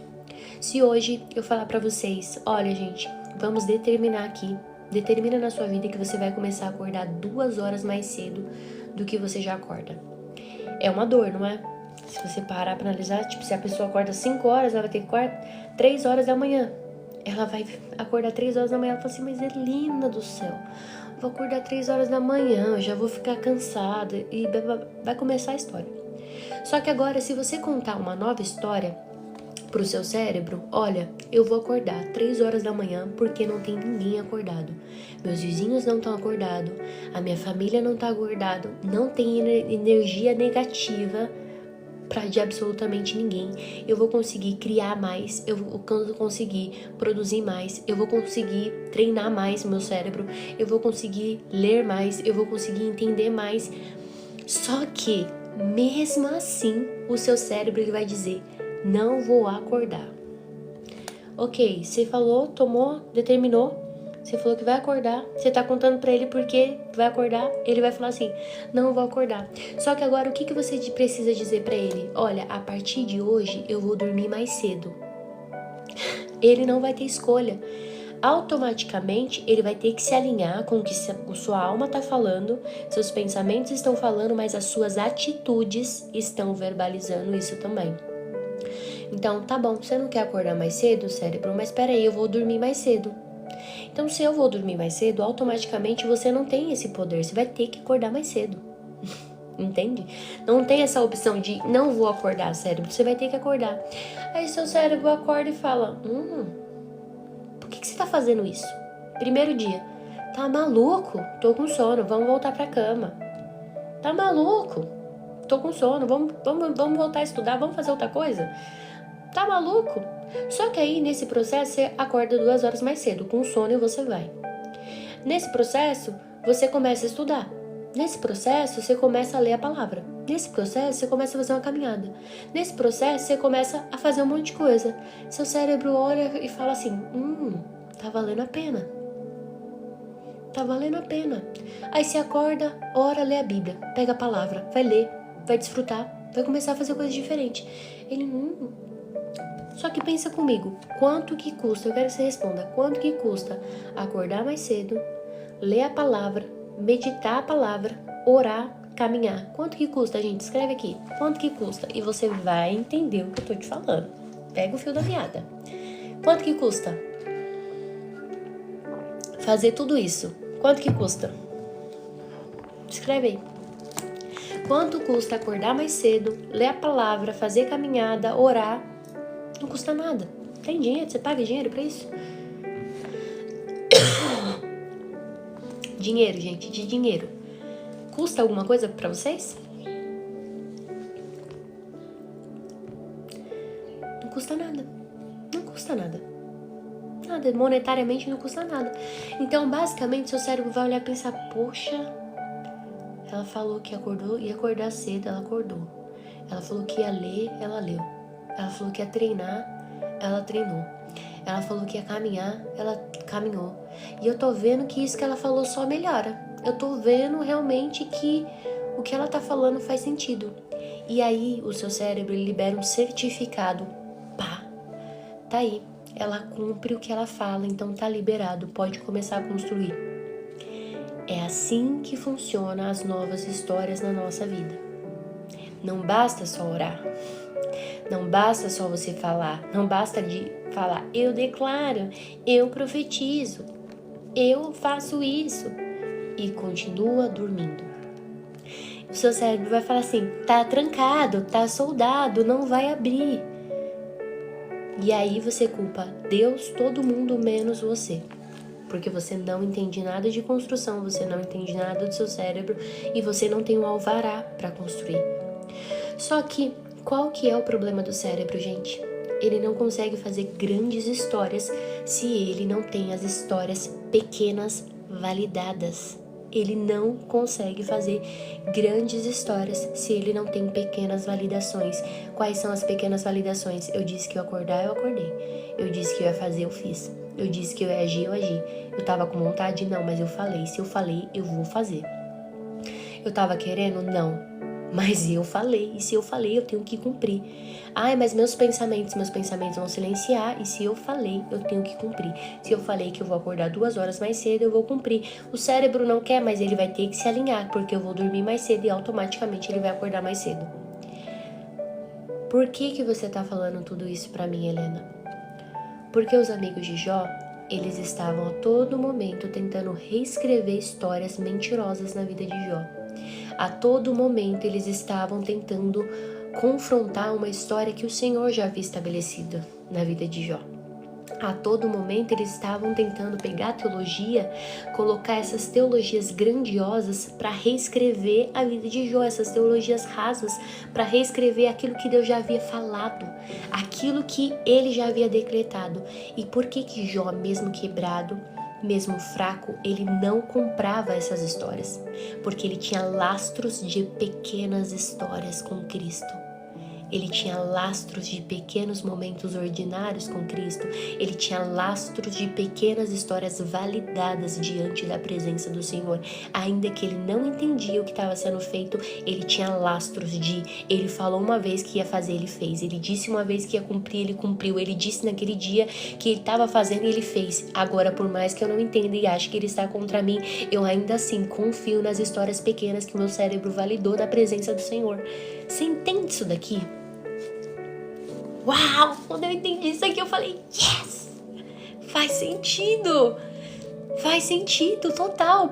Se hoje eu falar pra vocês, olha gente, vamos determinar aqui, determina na sua vida que você vai começar a acordar 2 horas mais cedo do que você já acorda. É uma dor, não é? Se você parar pra analisar, tipo, se a pessoa acorda 5 horas, ela vai ter que acordar 3 horas da manhã. Ela vai acordar 3 horas da manhã, ela fala assim, mas Elina do céu, vou acordar 3 horas da manhã, eu já vou ficar cansada e vai começar a história. Só que agora, se você contar uma nova história pro seu cérebro, olha, eu vou acordar 3 horas da manhã porque não tem ninguém acordado. Meus vizinhos não estão acordados, a minha família não tá acordado, não tem energia negativa de absolutamente ninguém. Eu vou conseguir criar mais, eu vou conseguir produzir mais, eu vou conseguir treinar mais meu cérebro, eu vou conseguir ler mais, eu vou conseguir entender mais. Só que, mesmo assim, o seu cérebro ele vai dizer, não vou acordar. Ok, você falou, tomou, determinou, você falou que vai acordar, você tá contando pra ele porque vai acordar, ele vai falar assim, não vou acordar. Só que agora o que você precisa dizer pra ele? Olha, a partir de hoje eu vou dormir mais cedo. Ele não vai ter escolha. Automaticamente ele vai ter que se alinhar com o que sua alma tá falando, seus pensamentos estão falando, mas as suas atitudes estão verbalizando isso também. Então, tá bom, você não quer acordar mais cedo, cérebro, mas peraí, eu vou dormir mais cedo. Então, se eu vou dormir mais cedo, automaticamente você não tem esse poder, você vai ter que acordar mais cedo. entende? Não tem essa opção de não vou acordar, cérebro, você vai ter que acordar. Aí seu cérebro acorda e fala, por que você tá fazendo isso? Primeiro dia, tá maluco? Tô com sono, vamos voltar pra cama. Tá maluco? Tô com sono, vamos voltar a estudar, vamos fazer outra coisa? Tá maluco? Só que aí, nesse processo, você acorda 2 horas mais cedo, com sono, e você vai. Nesse processo, você começa a estudar. Nesse processo, você começa a ler a palavra. Nesse processo, você começa a fazer uma caminhada. Nesse processo, você começa a fazer um monte de coisa. Seu cérebro olha e fala assim, tá valendo a pena. Tá valendo a pena. Aí você acorda, ora, lê a Bíblia, pega a palavra, vai ler, vai desfrutar, vai começar a fazer coisas diferentes. Ele, Só que pensa comigo, quanto que custa, eu quero que você responda, quanto que custa acordar mais cedo, ler a palavra, meditar a palavra, orar, caminhar? Quanto que custa, gente? Escreve aqui, quanto que custa? E você vai entender o que eu tô te falando. Pega o fio da meada. Quanto que custa fazer tudo isso? Quanto que custa? Escreve aí. Quanto custa acordar mais cedo, ler a palavra, fazer caminhada, orar? Não custa nada. Tem dinheiro? Você paga dinheiro pra isso? Dinheiro, gente, de dinheiro. Custa alguma coisa pra vocês? Não custa nada. Não custa nada. Nada, monetariamente não custa nada. Então, basicamente, seu cérebro vai olhar e pensar, poxa, ela falou que ia acordar cedo, ela acordou. Ela falou que ia ler, ela leu. Ela falou que ia treinar, ela treinou. Ela falou que ia caminhar, ela caminhou. E eu tô vendo que isso que ela falou só melhora. Eu tô vendo realmente que o que ela tá falando faz sentido. E aí o seu cérebro ele libera um certificado. Pá, tá aí. Ela cumpre o que ela fala, então tá liberado, pode começar a construir. É assim que funcionam as novas histórias na nossa vida. Não basta só orar. Não basta só você falar, não basta de falar, eu declaro, eu profetizo, eu faço isso e continua dormindo. O seu cérebro vai falar assim, tá trancado, tá soldado, não vai abrir. E aí você culpa Deus, todo mundo menos você. Porque você não entende nada de construção, você não entende nada do seu cérebro e você não tem um alvará para construir. Só que qual que é o problema do cérebro, gente? Ele não consegue fazer grandes histórias se ele não tem as histórias pequenas validadas. Ele não consegue fazer grandes histórias se ele não tem pequenas validações. Quais são as pequenas validações? Eu disse que eu ia acordar, eu acordei. Eu disse que eu ia fazer, eu fiz. Eu disse que eu ia agir, eu agi. Eu tava com vontade? Não, mas eu falei. Se eu falei, eu vou fazer. Eu tava querendo? Não. Mas eu falei, e se eu falei, eu tenho que cumprir. Ai, mas meus pensamentos vão silenciar, e se eu falei, eu tenho que cumprir. Se eu falei que eu vou acordar 2 horas mais cedo, eu vou cumprir. O cérebro não quer, mas ele vai ter que se alinhar, porque eu vou dormir mais cedo e automaticamente ele vai acordar mais cedo. Por que você tá falando tudo isso pra mim, Helena? Porque os amigos de Jó, eles estavam a todo momento tentando reescrever histórias mentirosas na vida de Jó. A todo momento eles estavam tentando confrontar uma história que o Senhor já havia estabelecido na vida de Jó. A todo momento eles estavam tentando pegar a teologia, colocar essas teologias grandiosas para reescrever a vida de Jó, essas teologias rasas para reescrever aquilo que Deus já havia falado, aquilo que ele já havia decretado. E por que Jó, mesmo quebrado, mesmo fraco, ele não comprava essas histórias? Porque ele tinha lastros de pequenas histórias com Cristo. Ele tinha lastros de pequenos momentos ordinários com Cristo. Ele tinha lastros de pequenas histórias validadas diante da presença do Senhor. Ainda que ele não entendia o que estava sendo feito, ele tinha lastros de... Ele falou uma vez que ia fazer, ele fez. Ele disse uma vez que ia cumprir, ele cumpriu. Ele disse naquele dia que ele estava fazendo e ele fez. Agora, por mais que eu não entenda e ache que ele está contra mim, eu ainda assim confio nas histórias pequenas que o meu cérebro validou na presença do Senhor. Você entende isso daqui? Uau! Quando eu entendi isso aqui, eu falei, yes! Faz sentido! Faz sentido, total!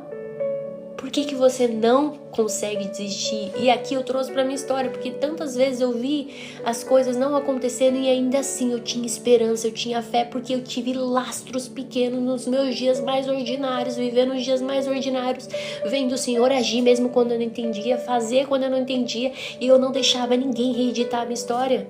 Por que você não consegue desistir? E aqui eu trouxe pra minha história, porque tantas vezes eu vi as coisas não acontecendo e ainda assim eu tinha esperança, eu tinha fé, porque eu tive lastros pequenos nos meus dias mais ordinários, vivendo os dias mais ordinários, vendo o Senhor agir mesmo quando eu não entendia, fazer quando eu não entendia, e eu não deixava ninguém reeditar a minha história.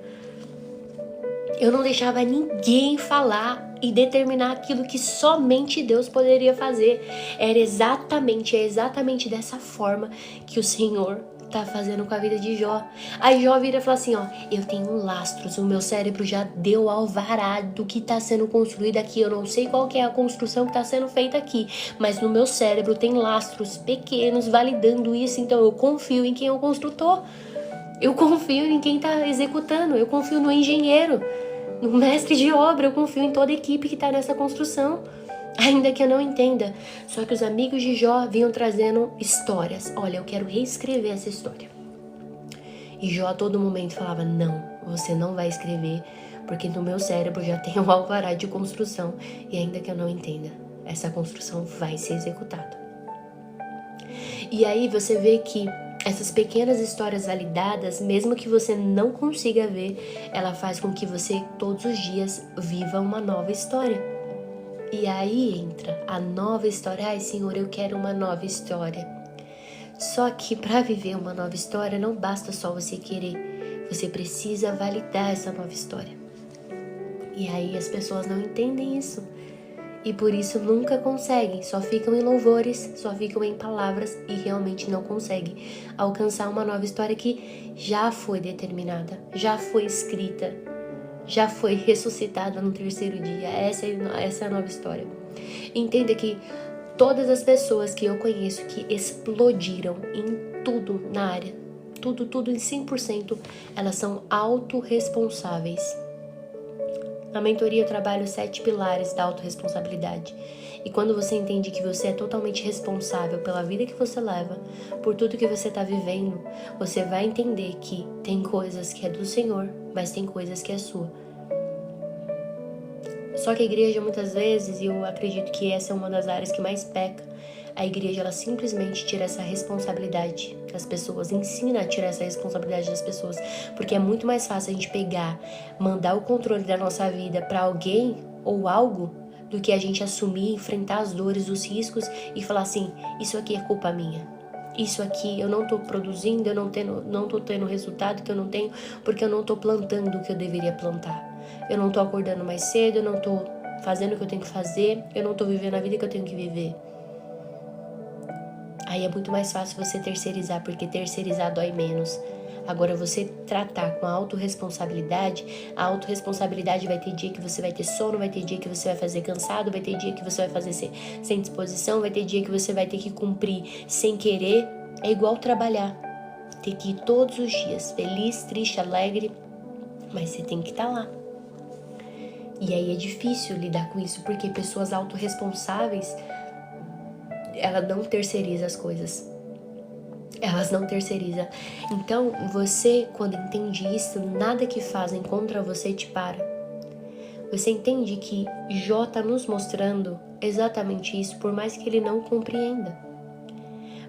Eu não deixava ninguém falar e determinar aquilo que somente Deus poderia fazer. É exatamente dessa forma que o Senhor tá fazendo com a vida de Jó. Aí Jó vira e fala assim, ó, eu tenho lastros, o meu cérebro já deu alvará do que tá sendo construído aqui. Eu não sei qual que é a construção que tá sendo feita aqui, mas no meu cérebro tem lastros pequenos validando isso, então eu confio em quem é o construtor. Eu confio em quem tá executando, eu confio no engenheiro, no mestre de obra, eu confio em toda a equipe que tá nessa construção. Ainda que eu não entenda. Só que os amigos de Jó vinham trazendo histórias. Olha, eu quero reescrever essa história. E Jó a todo momento falava, não, você não vai escrever, porque no meu cérebro já tem um alvará de construção. E ainda que eu não entenda, essa construção vai ser executada. E aí você vê que essas pequenas histórias validadas, mesmo que você não consiga ver, ela faz com que você todos os dias viva uma nova história. E aí entra a nova história. Ai, Senhor, eu quero uma nova história. Só que para viver uma nova história não basta só você querer. Você precisa validar essa nova história. E aí as pessoas não entendem isso. E por isso nunca conseguem, só ficam em louvores, só ficam em palavras e realmente não conseguem alcançar uma nova história que já foi determinada, já foi escrita, já foi ressuscitada no terceiro dia. Essa é a nova história. Entenda que todas as pessoas que eu conheço que explodiram em tudo na área, tudo em 100%, elas são autorresponsáveis. Na mentoria eu trabalho 7 pilares da autorresponsabilidade. E quando você entende que você é totalmente responsável pela vida que você leva, por tudo que você está vivendo, você vai entender que tem coisas que é do Senhor, mas tem coisas que é sua. Só que a igreja muitas vezes, e eu acredito que essa é uma das áreas que mais peca, a igreja ela simplesmente tira essa responsabilidade das pessoas, ensina a tirar essa responsabilidade das pessoas, porque é muito mais fácil a gente pegar, mandar o controle da nossa vida para alguém ou algo, do que a gente assumir, enfrentar as dores, os riscos e falar assim, isso aqui é culpa minha. Isso aqui eu não tô produzindo, eu não tô tendo o resultado que eu não tenho, porque eu não tô plantando o que eu deveria plantar. Eu não tô acordando mais cedo, eu não tô fazendo o que eu tenho que fazer, eu não tô vivendo a vida que eu tenho que viver. Aí é muito mais fácil você terceirizar, porque terceirizar dói menos. Agora, você tratar com a autorresponsabilidade vai ter dia que você vai ter sono, vai ter dia que você vai fazer cansado, vai ter dia que você vai fazer sem disposição, vai ter dia que você vai ter que cumprir sem querer. É igual trabalhar. Tem que ir todos os dias, feliz, triste, alegre, mas você tem que estar lá. E aí é difícil lidar com isso, porque pessoas autorresponsáveis, ela não terceiriza as coisas. Elas não terceirizam. Então, você, quando entende isso, nada que fazem contra você te para. Você entende que Jó está nos mostrando exatamente isso, por mais que ele não compreenda.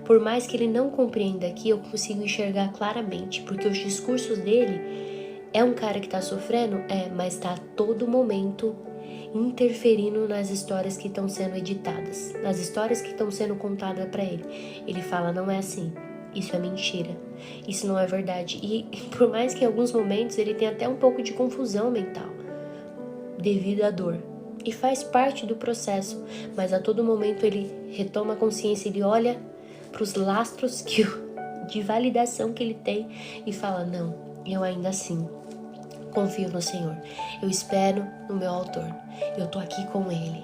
Por mais que ele não compreenda aqui, eu consigo enxergar claramente, porque os discursos dele é um cara que está sofrendo, mas está a todo momento interferindo nas histórias que estão sendo editadas, nas histórias que estão sendo contadas para ele. Ele fala, não é assim, isso é mentira, isso não é verdade. E por mais que em alguns momentos ele tenha até um pouco de confusão mental, devido à dor, e faz parte do processo, mas a todo momento ele retoma a consciência, ele olha para os lastros de validação que ele tem e fala, não, eu ainda assim confio no Senhor, eu espero no meu autor, eu tô aqui com ele,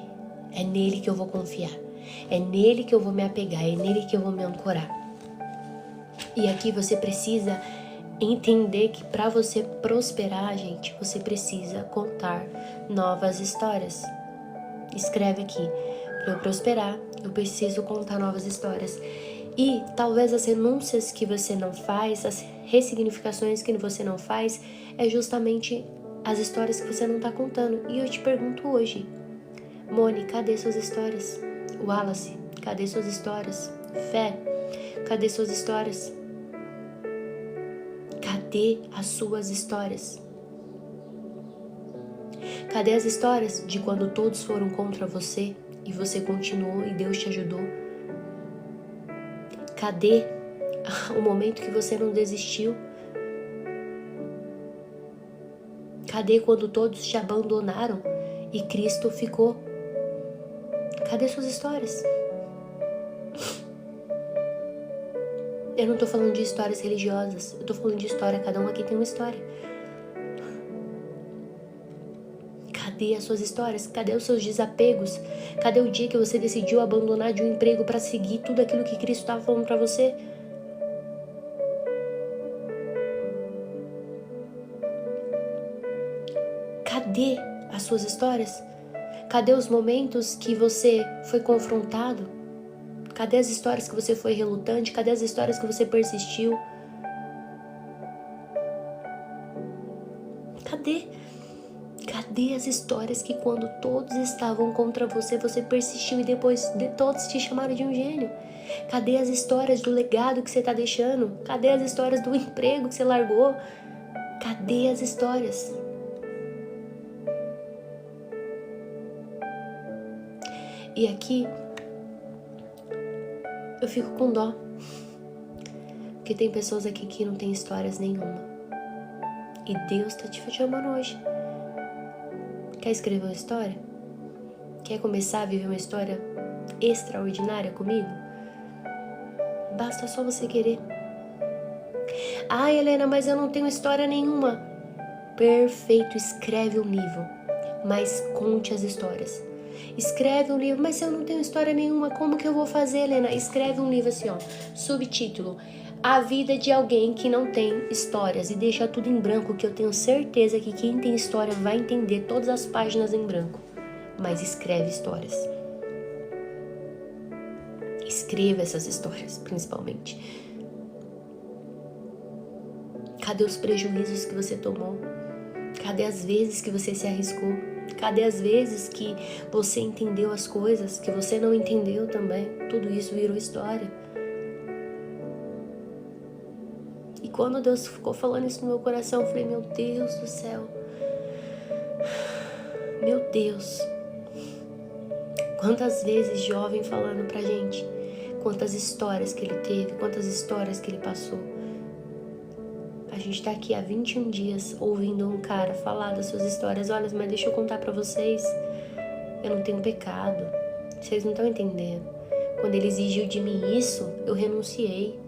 é nele que eu vou confiar, é nele que eu vou me apegar, é nele que eu vou me ancorar. E aqui você precisa entender que para você prosperar, gente, você precisa contar novas histórias. Escreve aqui, para eu prosperar, eu preciso contar novas histórias. E talvez as renúncias que você não faz, as ressignificações que você não faz, é justamente as histórias que você não está contando. E eu te pergunto hoje, Moni, cadê suas histórias? Wallace, cadê suas histórias? Fé, Cadê suas histórias? Cadê as suas histórias? Cadê as histórias de quando todos foram contra você e você continuou e Deus te ajudou? Cadê o momento que você não desistiu? Cadê quando todos te abandonaram e Cristo ficou? Cadê suas histórias? Eu não tô falando de histórias religiosas, eu tô falando de história, cada um aqui tem uma história. Cadê as suas histórias? Cadê os seus desapegos? Cadê o dia que você decidiu abandonar de um emprego para seguir tudo aquilo que Cristo estava falando para você? Cadê as suas histórias? Cadê os momentos que você foi confrontado? Cadê as histórias que você foi relutante? Cadê as histórias que você persistiu? Cadê? Cadê as histórias que quando todos estavam contra você, você persistiu e depois de todos te chamaram de um gênio? Cadê as histórias do legado que você está deixando? Cadê as histórias do emprego que você largou? Cadê as histórias? E aqui eu fico com dó, porque tem pessoas aqui que não têm histórias nenhuma. E Deus está te chamando hoje. Quer escrever uma história? Quer começar a viver uma história extraordinária comigo? Basta só você querer. Ah, Helena, mas eu não tenho história nenhuma. Perfeito, escreve um livro, mas conte as histórias. Escreve um livro, mas se eu não tenho história nenhuma, como que eu vou fazer, Helena? Escreve um livro assim, ó, subtítulo: A Vida de Alguém que Não Tem Histórias, e deixa tudo em branco, que eu tenho certeza que quem tem história vai entender todas as páginas em branco. Mas escreve histórias. Escreva essas histórias, principalmente. Cadê os prejuízos que você tomou? Cadê as vezes que você se arriscou? Cadê as vezes que você entendeu as coisas que você não entendeu também? Tudo isso virou história. E quando Deus ficou falando isso no meu coração, eu falei, meu Deus do céu. Meu Deus. Quantas vezes jovem falando pra gente, quantas histórias que ele teve, quantas histórias que ele passou. A gente tá aqui há 21 dias ouvindo um cara falar das suas histórias. Olha, mas deixa eu contar pra vocês. Eu não tenho pecado. Vocês não estão entendendo. Quando ele exigiu de mim isso, eu renunciei.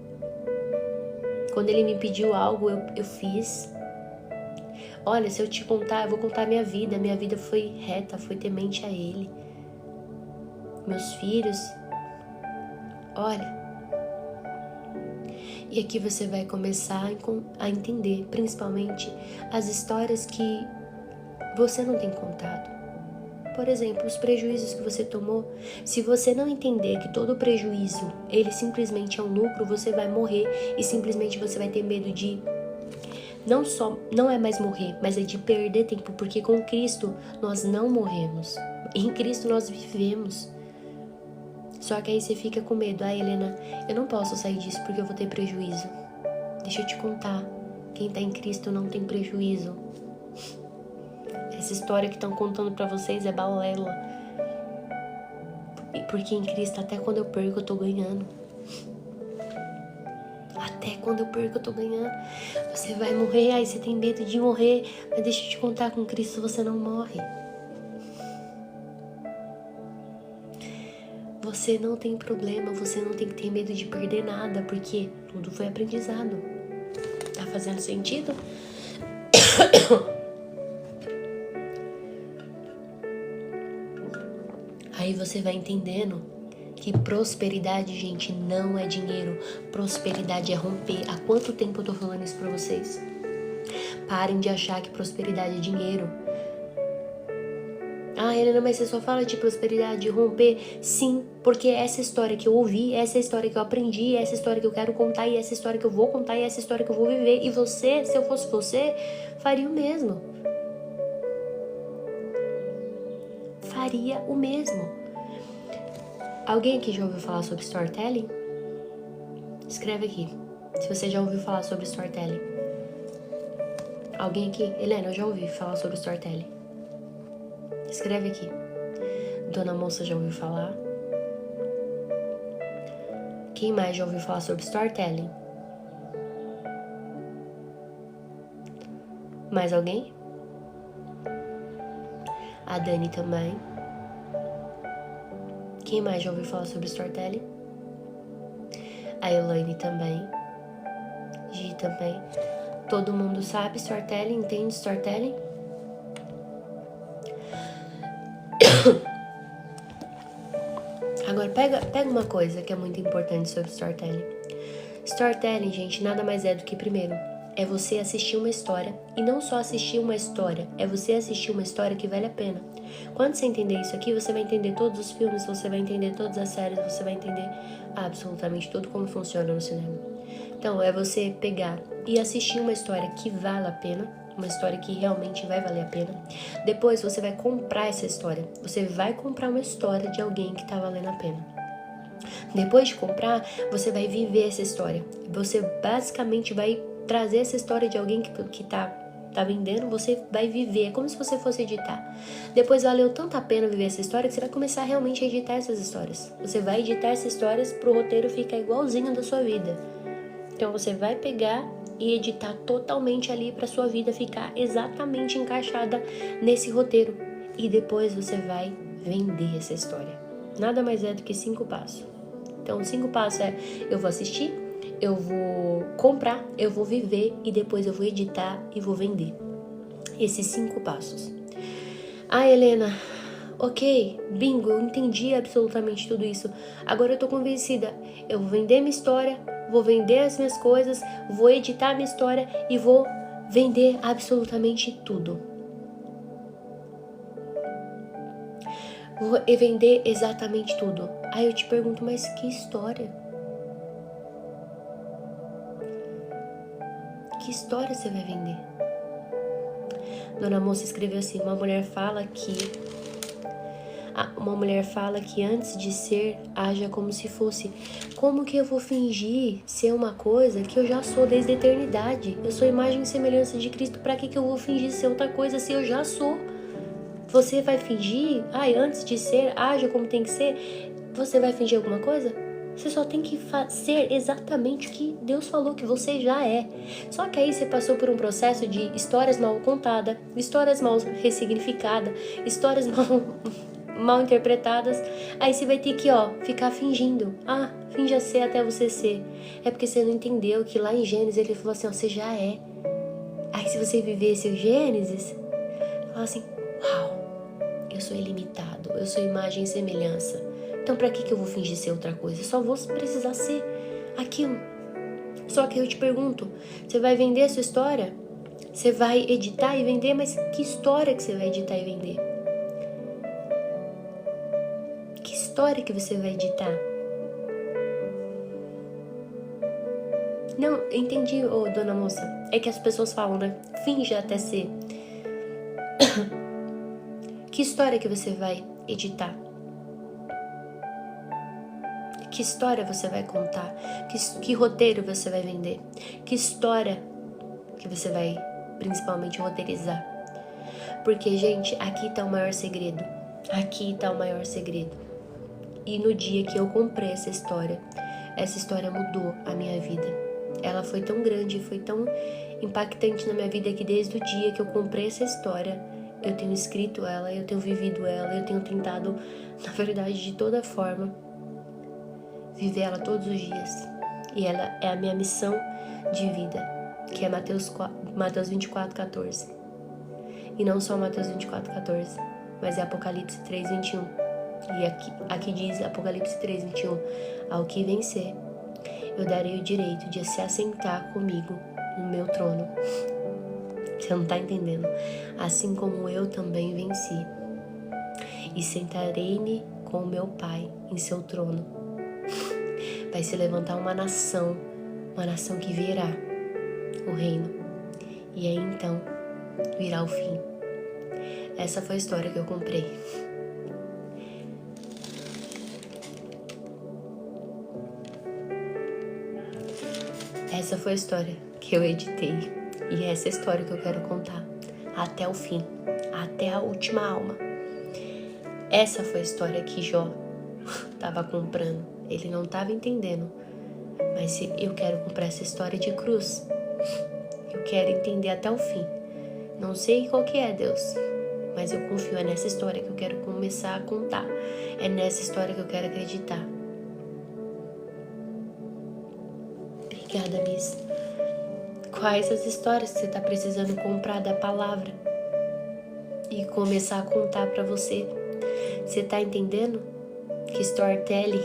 Quando ele me pediu algo, eu fiz. Olha, se eu te contar, eu vou contar minha vida. Minha vida foi reta, foi temente a ele. Meus filhos. Olha. E aqui você vai começar a entender, principalmente, as histórias que você não tem contado. Por exemplo, os prejuízos que você tomou. Se você não entender que todo prejuízo, ele simplesmente é um lucro, você vai morrer e simplesmente você vai ter medo de... Não é mais morrer, mas é de perder tempo, porque com Cristo nós não morremos. Em Cristo nós vivemos. Só que aí você fica com medo. Ah, Helena, eu não posso sair disso porque eu vou ter prejuízo. Deixa eu te contar. Quem tá em Cristo não tem prejuízo. Essa história que estão contando pra vocês é balela. Porque em Cristo, até quando eu perco, eu tô ganhando. Até quando eu perco, eu tô ganhando. Você vai morrer, aí você tem medo de morrer. Mas deixa eu te contar, com Cristo você não morre. Você não tem problema, você não tem que ter medo de perder nada, porque tudo foi aprendizado. Tá fazendo sentido? Aí você vai entendendo que prosperidade, gente, não é dinheiro. Prosperidade é romper. Há quanto tempo eu tô falando isso pra vocês? Parem de achar que prosperidade é dinheiro. Ah, Helena, mas você só fala de prosperidade, de romper. Sim, porque essa história que eu ouvi, essa história que eu aprendi, essa história que eu quero contar, e essa história que eu vou contar, e essa história que eu vou viver. E você, se eu fosse você, faria o mesmo. Faria o mesmo. Alguém aqui já ouviu falar sobre storytelling? Escreve aqui, se você já ouviu falar sobre storytelling. Alguém aqui? Helena, eu já ouvi falar sobre storytelling. Escreve aqui. Dona Moça já ouviu falar? Quem mais já ouviu falar sobre storytelling? Mais alguém? A Dani também. Quem mais já ouviu falar sobre storytelling? A Elaine também. Gi também. Todo mundo sabe storytelling? Entende storytelling? Agora, pega uma coisa que é muito importante sobre storytelling. Storytelling, gente, nada mais é do que, primeiro, é você assistir uma história. E não só assistir uma história, é você assistir uma história que vale a pena. Quando você entender isso aqui, você vai entender todos os filmes, você vai entender todas as séries, você vai entender absolutamente tudo como funciona no cinema. Então, é você pegar e assistir uma história que vale a pena, uma história que realmente vai valer a pena. Depois, você vai comprar essa história. Você vai comprar uma história de alguém que tá valendo a pena. Depois de comprar, você vai viver essa história. Você basicamente vai trazer essa história de alguém que tá vendendo, você vai viver. É como se você fosse editar. Depois valeu tanto a pena viver essa história que você vai começar realmente a editar essas histórias. Você vai editar essas histórias pro roteiro ficar igualzinho da sua vida. Então você vai pegar e editar totalmente ali pra sua vida ficar exatamente encaixada nesse roteiro. E depois você vai vender essa história. Nada mais é do que 5 passos. Então, 5 passos é: eu vou assistir, eu vou comprar, eu vou viver e depois eu vou editar e vou vender. Esses 5 passos. Ah, Helena, ok, bingo, eu entendi absolutamente tudo isso. Agora eu tô convencida. Eu vou vender minha história, vou vender as minhas coisas, vou editar minha história e vou vender absolutamente tudo. Vou vender exatamente tudo. Aí eu te pergunto, mas que história? Que história você vai vender? Dona Moça escreveu assim: uma mulher fala que antes de ser, haja como se fosse. Como que eu vou fingir ser uma coisa que eu já sou desde a eternidade? Eu sou imagem e semelhança de Cristo. Pra que eu vou fingir ser outra coisa se eu já sou? Você vai fingir? Antes de ser, haja como tem que ser. Você vai fingir alguma coisa? Você só tem que ser exatamente o que Deus falou que você já é. Só que aí você passou por um processo de histórias mal contadas, histórias mal ressignificadas, histórias mal interpretadas. Aí você vai ter que, ficar fingindo. Finja ser até você ser. É porque você não entendeu que lá em Gênesis ele falou assim, você já é. Aí se você viver esse Gênesis, fala assim, uau, eu sou ilimitado, eu sou imagem e semelhança. Então pra que eu vou fingir ser outra coisa? Eu só vou precisar ser aquilo. Só que eu te pergunto, você vai vender a sua história? Você vai editar e vender? Mas que história que você vai editar e vender? Que história que você vai editar? Não, entendi, dona moça. É que as pessoas falam, né? Finja até ser. Que história que você vai editar? Que história você vai contar? Que roteiro você vai vender? Que história que você vai principalmente roteirizar? Porque, gente, aqui tá o maior segredo. Aqui tá o maior segredo. E no dia que eu comprei essa história mudou a minha vida. Ela foi tão grande, foi tão impactante na minha vida que desde o dia que eu comprei essa história, eu tenho escrito ela, eu tenho vivido ela, eu tenho tentado, na verdade, de toda forma, viver ela todos os dias. E ela é a minha missão de vida, que é Mateus 24:14. E não só Mateus 24:14, mas é Apocalipse 3:21. E aqui diz Apocalipse 3:21, ao que vencer, eu darei o direito de se assentar comigo no meu trono. Você não tá entendendo? Assim como eu também venci. E sentarei-me com o meu Pai em seu trono. Vai se levantar uma nação que virá o reino. E aí então virá o fim. Essa foi a história que eu comprei. Essa foi a história que eu editei. E essa é a história que eu quero contar. Até o fim. Até a última alma. Essa foi a história que Jó estava comprando. Ele não estava entendendo. Mas eu quero comprar essa história de cruz. Eu quero entender até o fim. Não sei qual que é, Deus. Mas eu confio. É nessa história que eu quero começar a contar. É nessa história que eu quero acreditar. Obrigada, Miss. Quais as histórias que você está precisando comprar da palavra e começar a contar para você? Você está entendendo que storytelling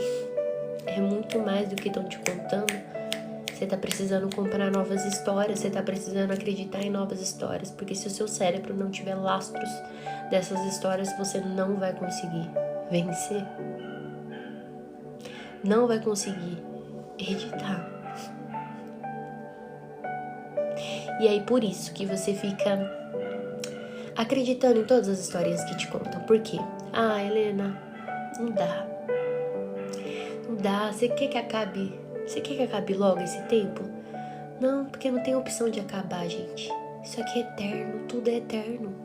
é muito mais do que estão te contando? Você está precisando comprar novas histórias, você está precisando acreditar em novas histórias, porque se o seu cérebro não tiver lastros dessas histórias, você não vai conseguir vencer. Não vai conseguir editar. E aí por isso que você fica acreditando em todas as historinhas que te contam. Por quê? Ah, Helena, não dá. Não dá. Você quer que acabe logo esse tempo? Não, porque não tem opção de acabar, gente. Isso aqui é eterno, tudo é eterno.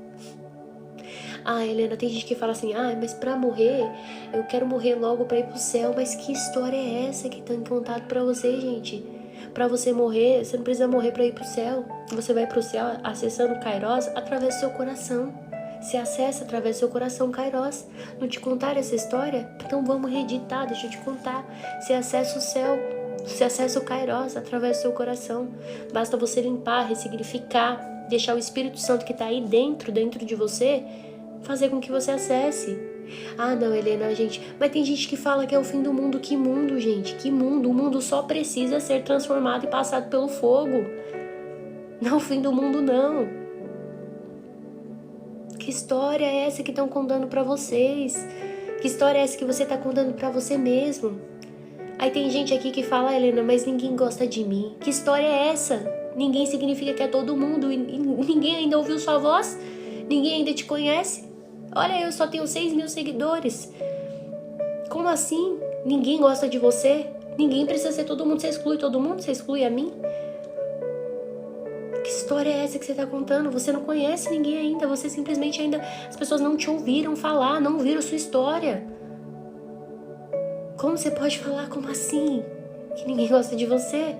Ah, Helena, tem gente que fala assim, mas pra morrer, eu quero morrer logo pra ir pro céu. Mas que história é essa que estão contando pra você, gente? Pra você morrer, você não precisa morrer pra ir pro céu. Você vai pro céu acessando o Kairos através do seu coração. Você acessa através do seu coração Kairos. Não te contaram essa história? Então vamos reeditar, deixa eu te contar. Você acessa o céu, você acessa o Kairos através do seu coração. Basta você limpar, ressignificar, deixar o Espírito Santo que está aí dentro de você, fazer com que você acesse. Ah, não, Helena, gente, mas tem gente que fala que é o fim do mundo. Que mundo, gente? Que mundo? O mundo só precisa ser transformado e passado pelo fogo. Não é o fim do mundo, não. Que história é essa que estão contando pra vocês? Que história é essa que você tá contando pra você mesmo? Aí tem gente aqui que fala, Helena, mas ninguém gosta de mim. Que história é essa? Ninguém significa que é todo mundo e ninguém ainda ouviu sua voz? Ninguém ainda te conhece? Olha, eu só tenho 6.000 seguidores. Como assim? Ninguém gosta de você? Ninguém precisa ser todo mundo. Você exclui todo mundo? Você exclui a mim? Que história é essa que você está contando? Você não conhece ninguém ainda. Você simplesmente ainda... As pessoas não te ouviram falar, não ouviram sua história. Como você pode falar? Como assim? Que ninguém gosta de você?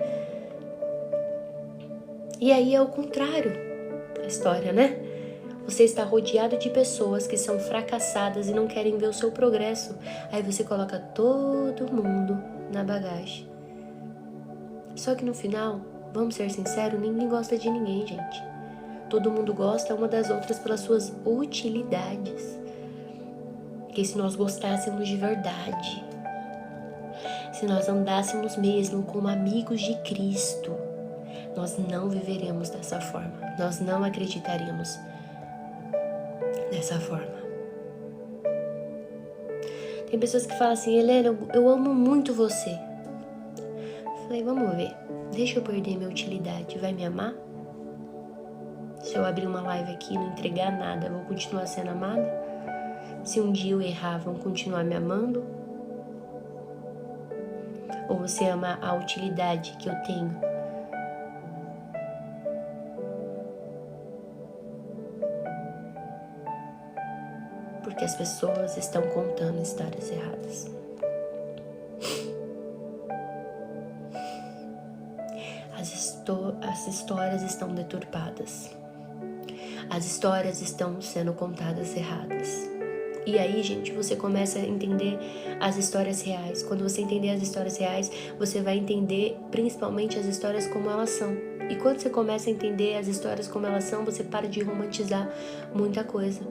E aí é o contrário da história, né? Você está rodeado de pessoas que são fracassadas e não querem ver o seu progresso. Aí você coloca todo mundo na bagagem. Só que no final, vamos ser sinceros, ninguém gosta de ninguém, gente. Todo mundo gosta uma das outras pelas suas utilidades. Porque se nós gostássemos de verdade, se nós andássemos mesmo como amigos de Cristo, nós não viveremos dessa forma. Nós não acreditaríamos dessa forma. Tem pessoas que falam assim, Helena, eu amo muito você. Falei, vamos ver. Deixa eu perder minha utilidade. Vai me amar? Se eu abrir uma live aqui e não entregar nada, eu vou continuar sendo amada? Se um dia eu errar, vão continuar me amando? Ou você ama a utilidade que eu tenho? Porque as pessoas estão contando histórias erradas. As histórias estão deturpadas. As histórias estão sendo contadas erradas. E aí, gente, você começa a entender as histórias reais. Quando você entender as histórias reais, você vai entender principalmente as histórias como elas são. E quando você começa a entender as histórias como elas são, você para de romantizar muita coisa.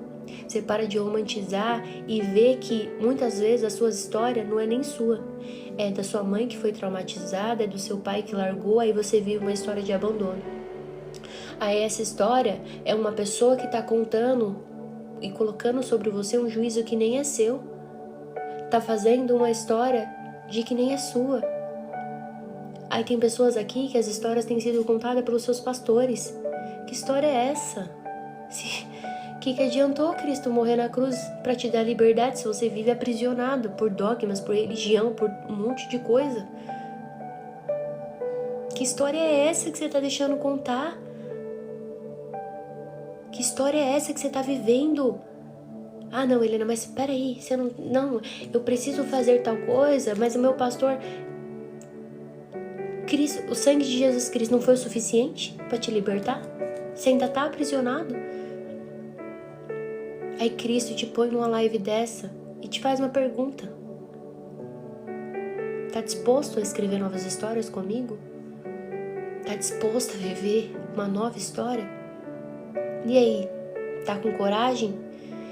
Você para de romantizar e vê que muitas vezes a sua história não é nem sua. É da sua mãe que foi traumatizada, é do seu pai que largou, aí você vive uma história de abandono. Aí essa história é uma pessoa que está contando e colocando sobre você um juízo que nem é seu. Tá fazendo uma história de que nem é sua. Aí tem pessoas aqui que as histórias têm sido contadas pelos seus pastores. Que história é essa? Que adiantou Cristo morrer na cruz para te dar liberdade se você vive aprisionado por dogmas, por religião, por um monte de coisa? Que história é essa que você tá deixando contar? Que história é essa que você tá vivendo? Ah, não, Helena, mas peraí, você não... Não, eu preciso fazer tal coisa, mas o meu pastor... Cristo, o sangue de Jesus Cristo não foi o suficiente para te libertar? Você ainda tá aprisionado? Aí Cristo te põe numa live dessa e te faz uma pergunta. Tá disposto a escrever novas histórias comigo? Tá disposto a viver uma nova história? E aí, tá com coragem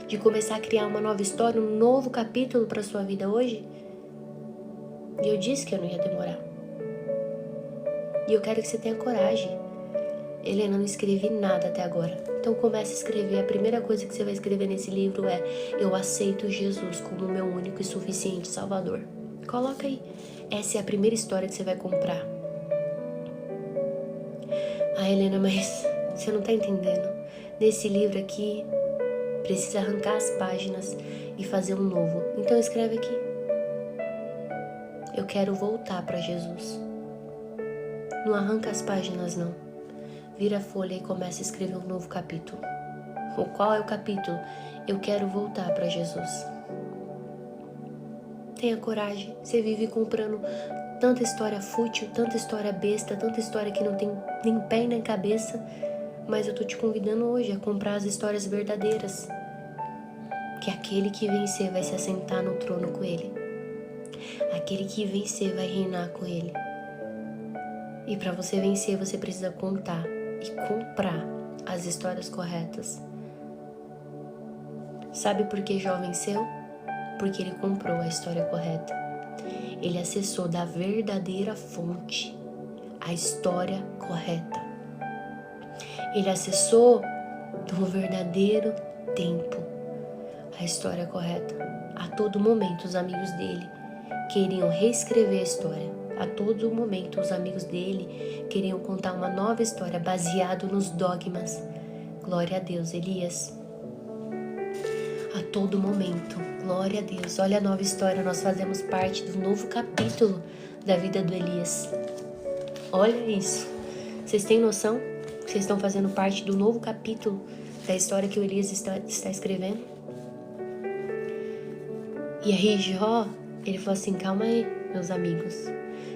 de começar a criar uma nova história, um novo capítulo para sua vida hoje? E eu disse que eu não ia demorar. E eu quero que você tenha coragem. Helena, não escrevi nada até agora. Então comece a escrever. A primeira coisa que você vai escrever nesse livro é: eu aceito Jesus como meu único e suficiente Salvador. Coloca aí. Essa é a primeira história que você vai comprar. Ah, Helena, mas você não tá entendendo. Nesse livro aqui, precisa arrancar as páginas e fazer um novo. Então escreve aqui: eu quero voltar para Jesus. Não arranca as páginas, não. Vira a folha e começa a escrever um novo capítulo. O qual é o capítulo? Eu quero voltar para Jesus. Tenha coragem. Você vive comprando tanta história fútil, tanta história besta, tanta história que não tem nem pé nem cabeça. Mas eu tô te convidando hoje a comprar as histórias verdadeiras. Que aquele que vencer vai se assentar no trono com ele. Aquele que vencer vai reinar com ele. E para você vencer, você precisa contar e comprar as histórias corretas. Sabe por que Jó venceu? Porque ele comprou a história correta. Ele acessou da verdadeira fonte a história correta. Ele acessou do verdadeiro tempo a história correta. A todo momento, os amigos dele queriam reescrever a história. A todo momento, os amigos dele queriam contar uma nova história baseado nos dogmas. Glória a Deus, Elias. A todo momento, glória a Deus. Olha a nova história, nós fazemos parte do novo capítulo da vida do Elias. Olha isso. Vocês têm noção que vocês estão fazendo parte do novo capítulo da história que o Elias está escrevendo? E aí Jó, ele falou assim: calma aí, meus amigos.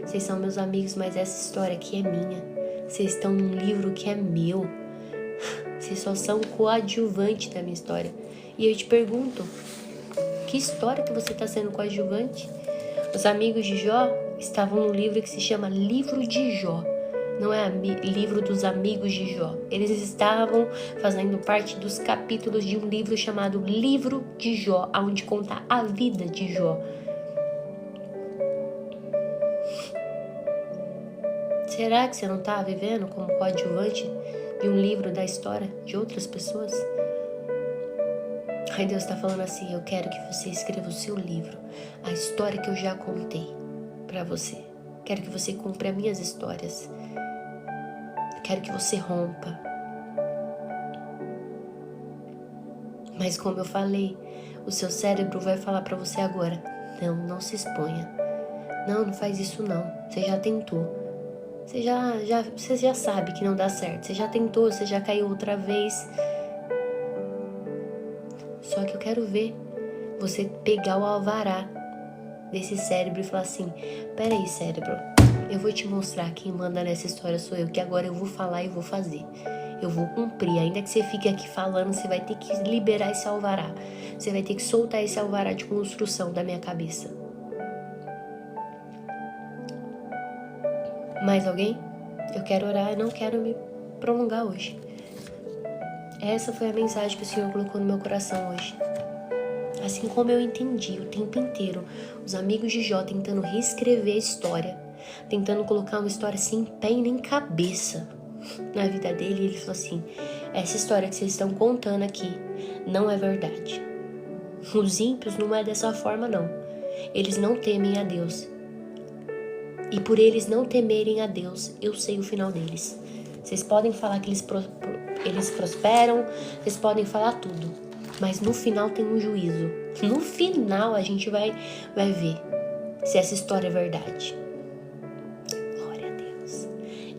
Vocês são meus amigos, mas essa história aqui é minha. Vocês estão num livro que é meu. Vocês só são coadjuvante da minha história. E eu te pergunto, que história que você está sendo coadjuvante? Os amigos de Jó estavam num livro que se chama Livro de Jó. Não é livro dos amigos de Jó. Eles estavam fazendo parte dos capítulos de um livro chamado Livro de Jó, onde conta a vida de Jó. Será que você não está vivendo como coadjuvante de um livro da história de outras pessoas? Aí Deus está falando assim: eu quero que você escreva o seu livro, a história que eu já contei para você. Quero que você compre as minhas histórias. Quero que você rompa. Mas como eu falei, o seu cérebro vai falar para você agora: não se exponha. Não faz isso não. Você já tentou. Você já sabe que não dá certo. Você já tentou, você já caiu outra vez. Só que eu quero ver você pegar o alvará desse cérebro e falar assim: peraí, cérebro, eu vou te mostrar quem manda nessa história sou eu, que agora eu vou falar e vou fazer. Eu vou cumprir. Ainda que você fique aqui falando, você vai ter que liberar esse alvará. Você vai ter que soltar esse alvará de construção da minha cabeça. Mais alguém? Eu quero orar, eu não quero me prolongar hoje. Essa foi a mensagem que o Senhor colocou no meu coração hoje. Assim como eu entendi o tempo inteiro os amigos de Jó tentando reescrever a história, tentando colocar uma história sem pé e nem cabeça na vida dele, ele falou assim: essa história que vocês estão contando aqui não é verdade. Os ímpios não é dessa forma não. Eles não temem a Deus. E por eles não temerem a Deus, eu sei o final deles. Vocês podem falar que eles prosperam, vocês podem falar tudo, mas no final tem um juízo. No final a gente vai ver se essa história é verdade. Glória a Deus.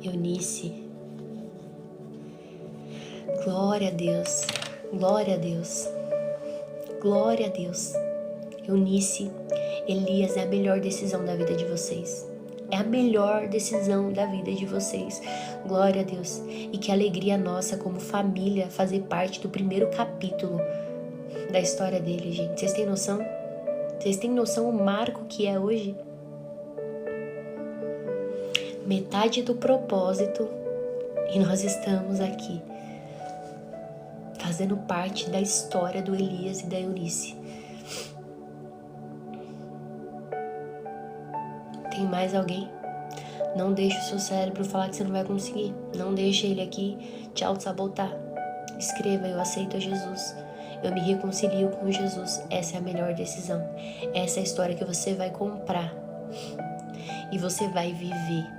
Eunice. Glória a Deus, glória a Deus, glória a Deus. Eunice, Elias, é a melhor decisão da vida de vocês. É a melhor decisão da vida de vocês. Glória a Deus. E que alegria nossa como família fazer parte do primeiro capítulo da história dele, gente. Vocês têm noção? Vocês têm noção o marco que é hoje? Metade do propósito e nós estamos aqui fazendo parte da história do Elias e da Eunice. Tem mais alguém? Não deixe o seu cérebro falar que você não vai conseguir. Não deixe ele aqui te auto-sabotar. Escreva: eu aceito a Jesus. Eu me reconcilio com Jesus. Essa é a melhor decisão. Essa é a história que você vai comprar. E você vai viver.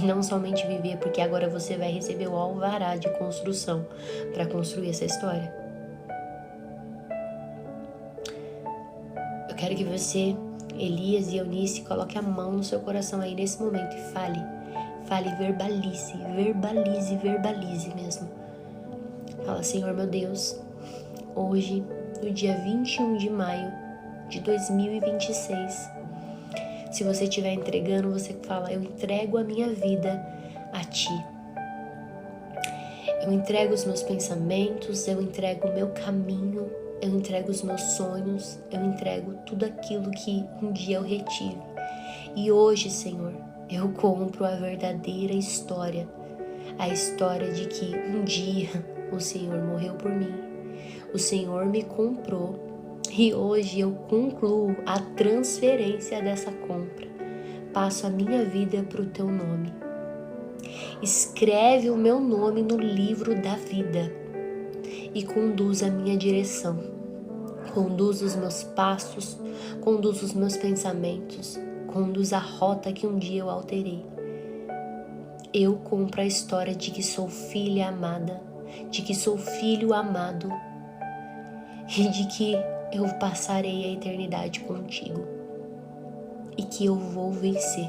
Não somente viver, porque agora você vai receber o alvará de construção para construir essa história. Eu quero que você, Elias e Eunice, coloque a mão no seu coração aí nesse momento e fale. Fale, verbalize, verbalize, verbalize mesmo. Fala: Senhor meu Deus, hoje, no dia 21 de maio de 2026, se você estiver entregando, você fala: eu entrego a minha vida a Ti. Eu entrego os meus pensamentos, eu entrego o meu caminho, eu entrego os meus sonhos, eu entrego tudo aquilo que um dia eu retive. E hoje, Senhor, eu compro a verdadeira história. A história de que um dia o Senhor morreu por mim. O Senhor me comprou. E hoje eu concluo a transferência dessa compra. Passo a minha vida para o Teu nome. Escreve o meu nome no livro da vida e conduz a minha direção. Conduz os meus passos, conduz os meus pensamentos, conduz a rota que um dia eu alterei. Eu compro a história de que sou filha amada, de que sou filho amado e de que eu passarei a eternidade contigo e que eu vou vencer,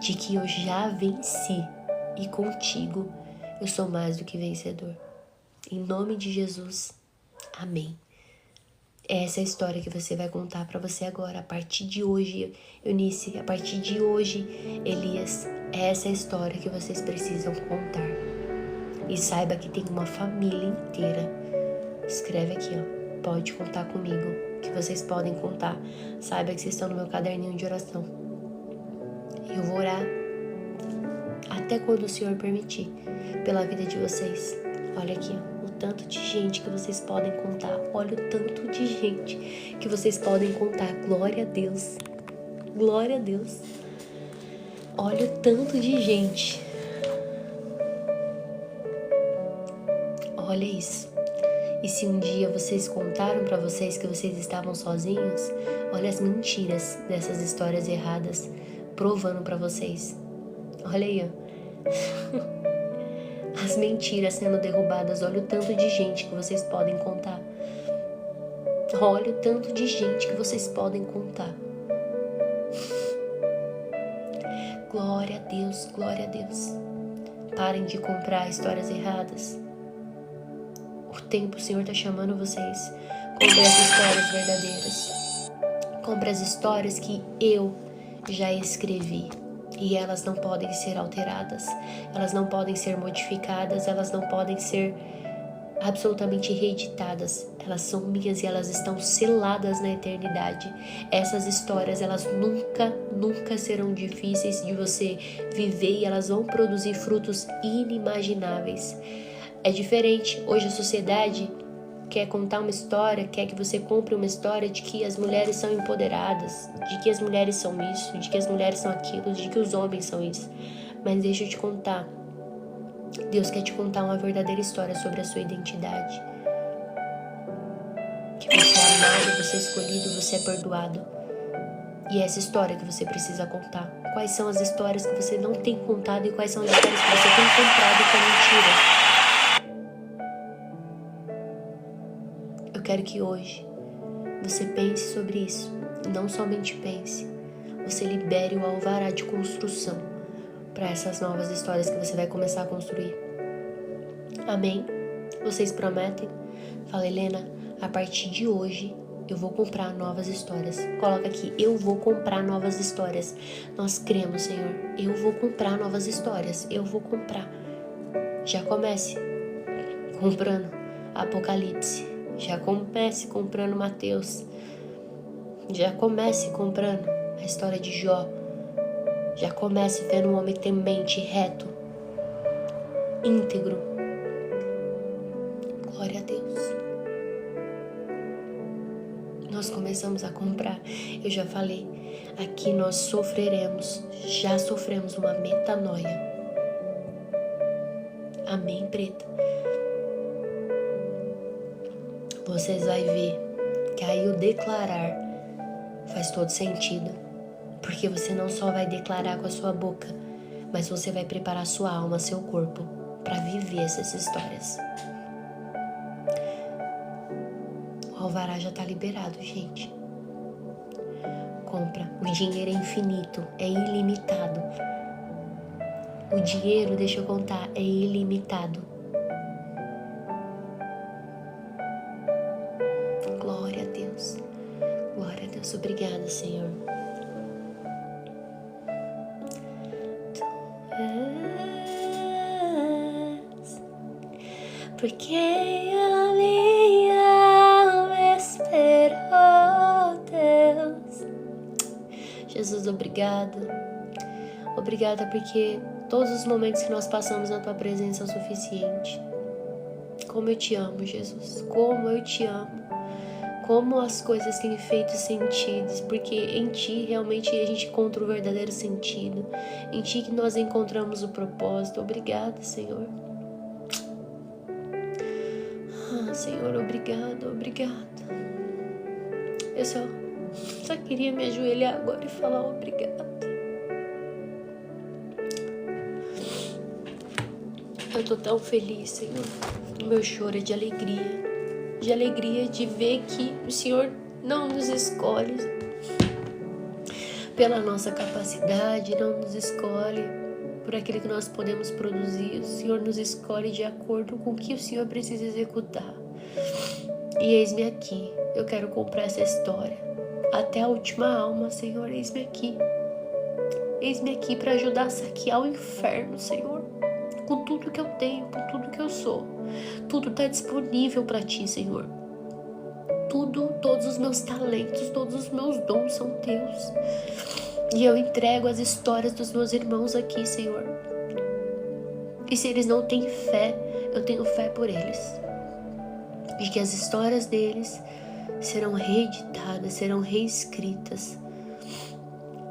de que eu já venci e contigo eu sou mais do que vencedor. Em nome de Jesus, amém. Essa é a história que você vai contar para você agora, a partir de hoje, Eunice, a partir de hoje, Elias. Essa é a história que vocês precisam contar. E saiba que tem uma família inteira. Escreve aqui, ó. Pode contar comigo, que vocês podem contar. Saiba que vocês estão no meu caderninho de oração. Eu vou orar até quando o Senhor permitir, pela vida de vocês. Olha aqui, ó, o tanto de gente que vocês podem contar. Olha o tanto de gente que vocês podem contar. Glória a Deus. Glória a Deus. Olha o tanto de gente. Olha isso. E se um dia vocês contaram para vocês que vocês estavam sozinhos, olha as mentiras dessas histórias erradas provando para vocês. Olha aí, ó. As mentiras sendo derrubadas. Olha o tanto de gente que vocês podem contar. Olha o tanto de gente que vocês podem contar. Glória a Deus, glória a Deus. Parem de comprar histórias erradas. O tempo, o Senhor está chamando vocês. Compre as histórias verdadeiras. Compre as histórias que eu já escrevi. E elas não podem ser alteradas. Elas não podem ser modificadas. Elas não podem ser absolutamente reeditadas. Elas são minhas e elas estão seladas na eternidade. Essas histórias, elas nunca serão difíceis de você viver e elas vão produzir frutos inimagináveis. É diferente. Hoje a sociedade quer contar uma história, quer que você compre uma história de que as mulheres são empoderadas, de que as mulheres são isso, de que as mulheres são aquilo, de que os homens são isso. Mas deixa eu te contar. Deus quer te contar uma verdadeira história sobre a sua identidade. Que você é amado, você é escolhido, você é perdoado. E é essa história que você precisa contar. Quais são as histórias que você não tem contado e quais são as histórias que você tem comprado que é mentira. Eu quero que hoje você pense sobre isso. E não somente pense. Você libere o alvará de construção para essas novas histórias que você vai começar a construir. Amém? Vocês prometem? Fala, Helena, a partir de hoje eu vou comprar novas histórias. Coloca aqui, eu vou comprar novas histórias. Nós cremos, Senhor. Eu vou comprar novas histórias. Eu vou comprar. Já comece comprando Apocalipse. Já comece comprando Mateus. Já comece comprando a história de Jó. Já comece vendo um homem temente, reto, íntegro. Glória a Deus. Nós começamos a comprar. Eu já falei, aqui nós sofreremos, já sofremos uma metanoia. Amém, preta? Vocês vão ver que aí o declarar faz todo sentido. Porque você não só vai declarar com a sua boca, mas você vai preparar sua alma, seu corpo, para viver essas histórias. O alvará já está liberado, gente. Compra. O dinheiro é infinito, é ilimitado. O dinheiro, deixa eu contar, é ilimitado. Glória a Deus. Glória a Deus. Obrigada, Senhor. Porque a minha alma esperou, Deus. Jesus, obrigada. Obrigada porque todos os momentos que nós passamos na Tua presença é o suficiente. Como eu te amo, Jesus. Como eu te amo. Como as coisas têm feito sentido. Porque em Ti realmente a gente encontra o verdadeiro sentido. Em Ti que nós encontramos o propósito. Obrigada, Senhor. Senhor, obrigada, obrigada. Eu só queria me ajoelhar agora e falar obrigada. Eu tô tão feliz, Senhor. O meu choro é de alegria de ver que o Senhor não nos escolhe pela nossa capacidade, não nos escolhe por aquilo que nós podemos produzir. O Senhor nos escolhe de acordo com o que o Senhor precisa executar. E eis-me aqui, eu quero comprar essa história até a última alma, Senhor. Eis-me aqui para ajudar a saquear o inferno, Senhor, com tudo que eu tenho, com tudo que eu sou. Tudo está disponível para Ti, Senhor. Todos os meus talentos, todos os meus dons são Teus. E eu entrego as histórias dos meus irmãos aqui, Senhor. E se eles não têm fé, eu tenho fé por eles. De que as histórias deles serão reeditadas, serão reescritas.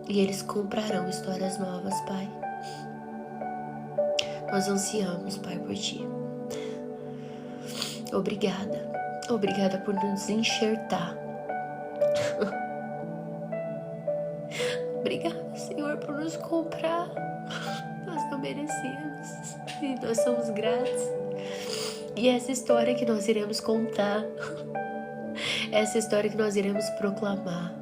E eles comprarão histórias novas, Pai. Nós ansiamos, Pai, por Ti. Obrigada. Obrigada por nos enxertar. Obrigada, Senhor, por nos comprar. Nós não merecíamos e nós somos gratos. E essa história que nós iremos contar, essa história que nós iremos proclamar,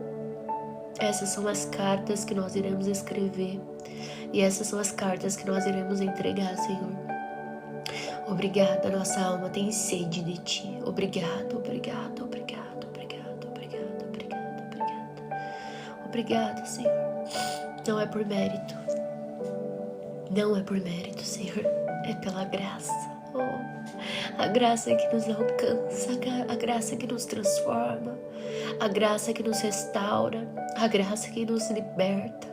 essas são as cartas que nós iremos escrever e essas são as cartas que nós iremos entregar, Senhor. Obrigada, nossa alma tem sede de Ti. Obrigado, obrigado, obrigado, obrigado, obrigado, obrigado, obrigado. Obrigada, Senhor. Não é por mérito. Não é por mérito, Senhor. É pela graça. Oh, a graça que nos alcança, a graça que nos transforma, a graça que nos restaura, a graça que nos liberta.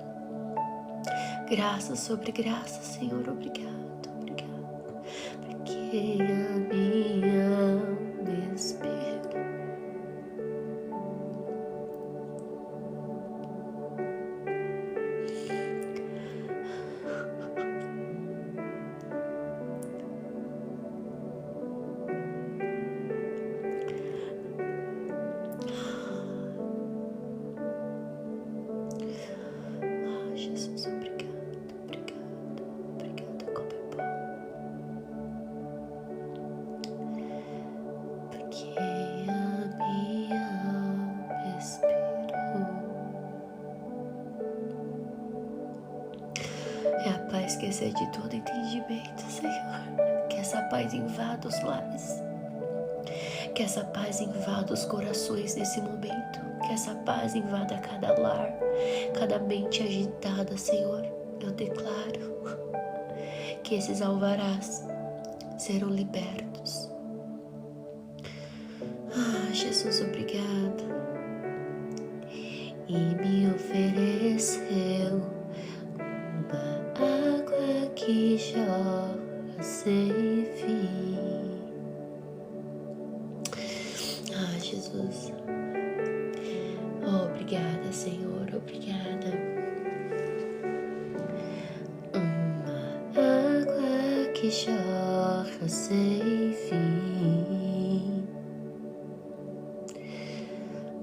Graça sobre graça, Senhor. Obrigado, obrigado. Porque a minha alma espera. Jesus, obrigado, obrigado, obrigado, come pão. É a paz que excede todo entendimento, Senhor. Que essa paz invada os lares. Que essa paz invada os corações nesse momento. Que essa paz invada cada lar, cada mente agitada, Senhor. Eu declaro que esses alvarás serão libertos. Jesus, obrigada. E me ofereceu uma água que jorra sem fim. Jesus. Obrigada, Senhor, obrigada. Uma água que jorra sem fim.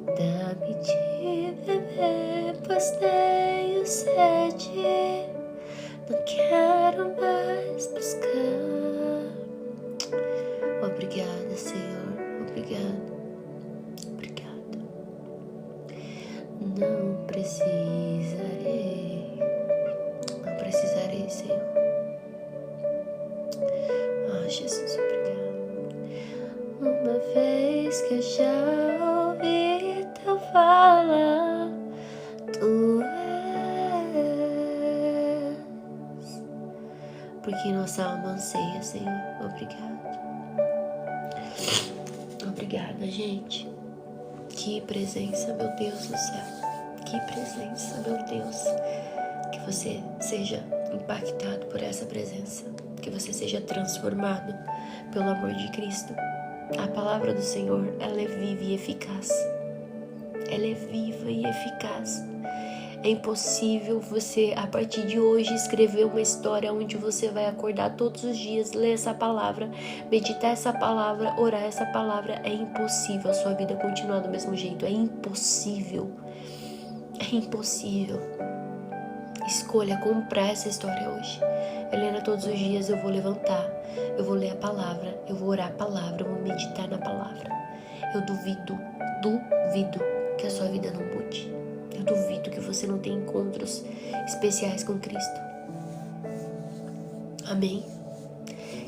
Dá-me de beber, pois tenho sede. Não quero mais buscar. Obrigada, Senhor, obrigada. Não precisarei, Senhor. Jesus, obrigado. Uma vez que eu já ouvi teu falar, tu és, porque nossa alma anseia, Senhor. Obrigada, gente. Que presença, meu Deus do céu. Que presença, meu Deus. Que você seja impactado por essa presença. Que você seja transformado pelo amor de Cristo. A palavra do Senhor, ela é viva e eficaz. Ela é viva e eficaz. É impossível você, a partir de hoje, escrever uma história onde você vai acordar todos os dias, ler essa palavra, meditar essa palavra, orar essa palavra. É impossível a sua vida continuar do mesmo jeito. É impossível. É impossível. Escolha comprar essa história hoje. Helena, todos os dias eu vou levantar, eu vou ler a palavra, eu vou orar a palavra, eu vou meditar na palavra. Eu duvido que a sua vida não mude. Eu duvido que você não tenha encontros especiais com Cristo. Amém?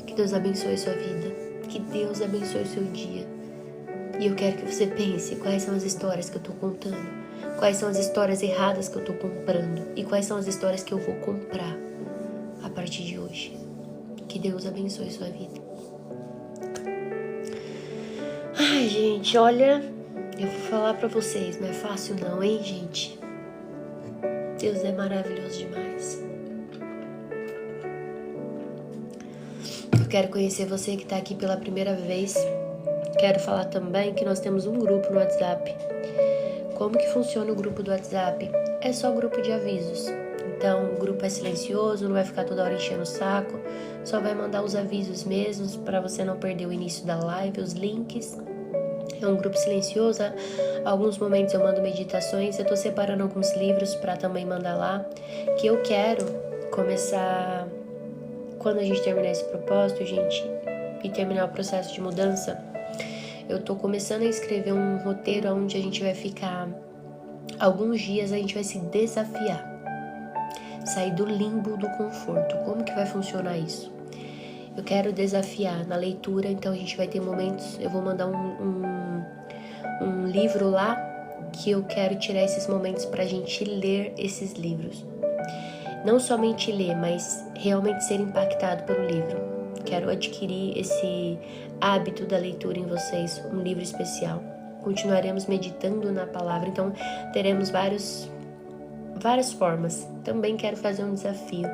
Que Deus abençoe a sua vida. Que Deus abençoe o seu dia. E eu quero que você pense quais são as histórias que eu estou contando. Quais são as histórias erradas que eu estou comprando. E quais são as histórias que eu vou comprar a partir de hoje. Que Deus abençoe a sua vida. Ai, gente, olha... Eu vou falar pra vocês, não é fácil não, hein, gente? Deus é maravilhoso demais. Eu quero conhecer você que tá aqui pela primeira vez. Quero falar também que nós temos um grupo no WhatsApp. Como que funciona o grupo do WhatsApp? É só grupo de avisos. Então, o grupo é silencioso, não vai ficar toda hora enchendo o saco. Só vai mandar os avisos mesmos pra você não perder o início da live, os links. É um grupo silencioso, alguns momentos eu mando meditações, eu tô separando alguns livros para também mandar lá, que eu quero começar, quando a gente terminar esse propósito, gente, e terminar o processo de mudança, eu tô começando a escrever um roteiro onde a gente vai ficar, alguns dias a gente vai se desafiar, sair do limbo do conforto. Como que vai funcionar isso? Eu quero desafiar na leitura, então a gente vai ter momentos, eu vou mandar um livro lá, que eu quero tirar esses momentos pra gente ler esses livros. Não somente ler, mas realmente ser impactado pelo livro. Quero adquirir esse hábito da leitura em vocês, um livro especial. Continuaremos meditando na palavra, então teremos várias formas. Também quero fazer um desafio.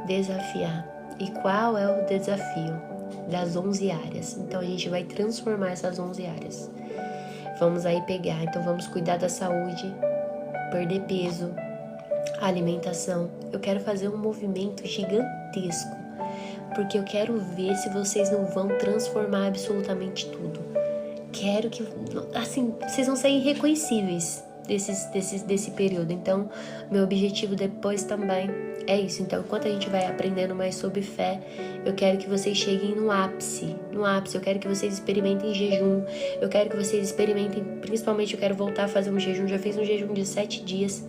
Desafiar. E qual é o desafio? Das 11 áreas. Então a gente vai transformar essas 11 áreas. Vamos aí pegar, então vamos cuidar da saúde, perder peso, alimentação. Eu quero fazer um movimento gigantesco, porque eu quero ver se vocês não vão transformar absolutamente tudo. Quero que, assim, vocês vão sair irreconhecíveis desse período. Então, meu objetivo depois também é isso. Então, enquanto a gente vai aprendendo mais sobre fé, eu quero que vocês cheguem no ápice. Eu quero que vocês experimentem jejum. Eu quero que vocês experimentem, principalmente eu quero voltar a fazer um jejum. Já fiz um jejum de 7 dias.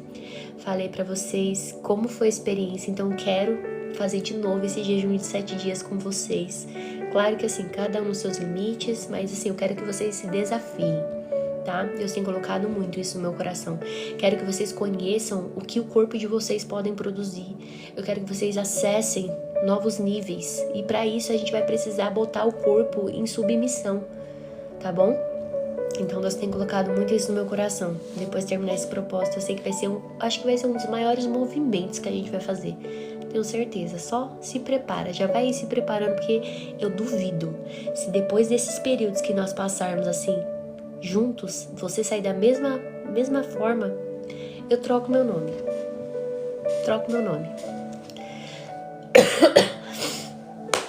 falei pra vocês como foi a experiência, então quero fazer de novo esse jejum de 7 dias com vocês. Claro que assim, cada um nos seus limites, mas assim, eu quero que vocês se desafiem, tá? Deus tem colocado muito isso no meu coração. Quero que vocês conheçam o que o corpo de vocês podem produzir. Eu quero que vocês acessem novos níveis. E para isso a gente vai precisar botar o corpo em submissão, tá bom? Então Deus tem colocado muito isso no meu coração. Depois de terminar esse propósito, eu sei que vai ser acho que vai ser um dos maiores movimentos que a gente vai fazer. Tenho certeza, só se prepara, já vai se preparando, porque eu duvido se depois desses períodos que nós passarmos assim, juntos, você sair da mesma forma, eu troco meu nome. Troco meu nome.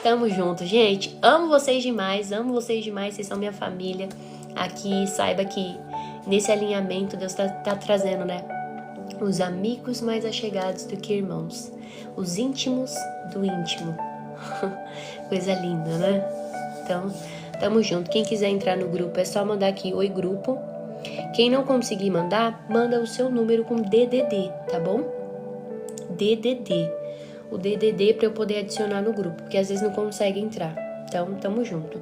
Tamo junto, gente. Amo vocês demais, vocês são minha família. Aqui, saiba que nesse alinhamento Deus tá trazendo, né? Os amigos mais achegados do que irmãos. Os íntimos do íntimo. Coisa linda, né? Então, tamo junto. Quem quiser entrar no grupo, é só mandar aqui oi grupo. Quem não conseguir mandar, manda o seu número com DDD, tá bom? DDD. O DDD para eu poder adicionar no grupo, porque às vezes não consegue entrar. Então, tamo junto.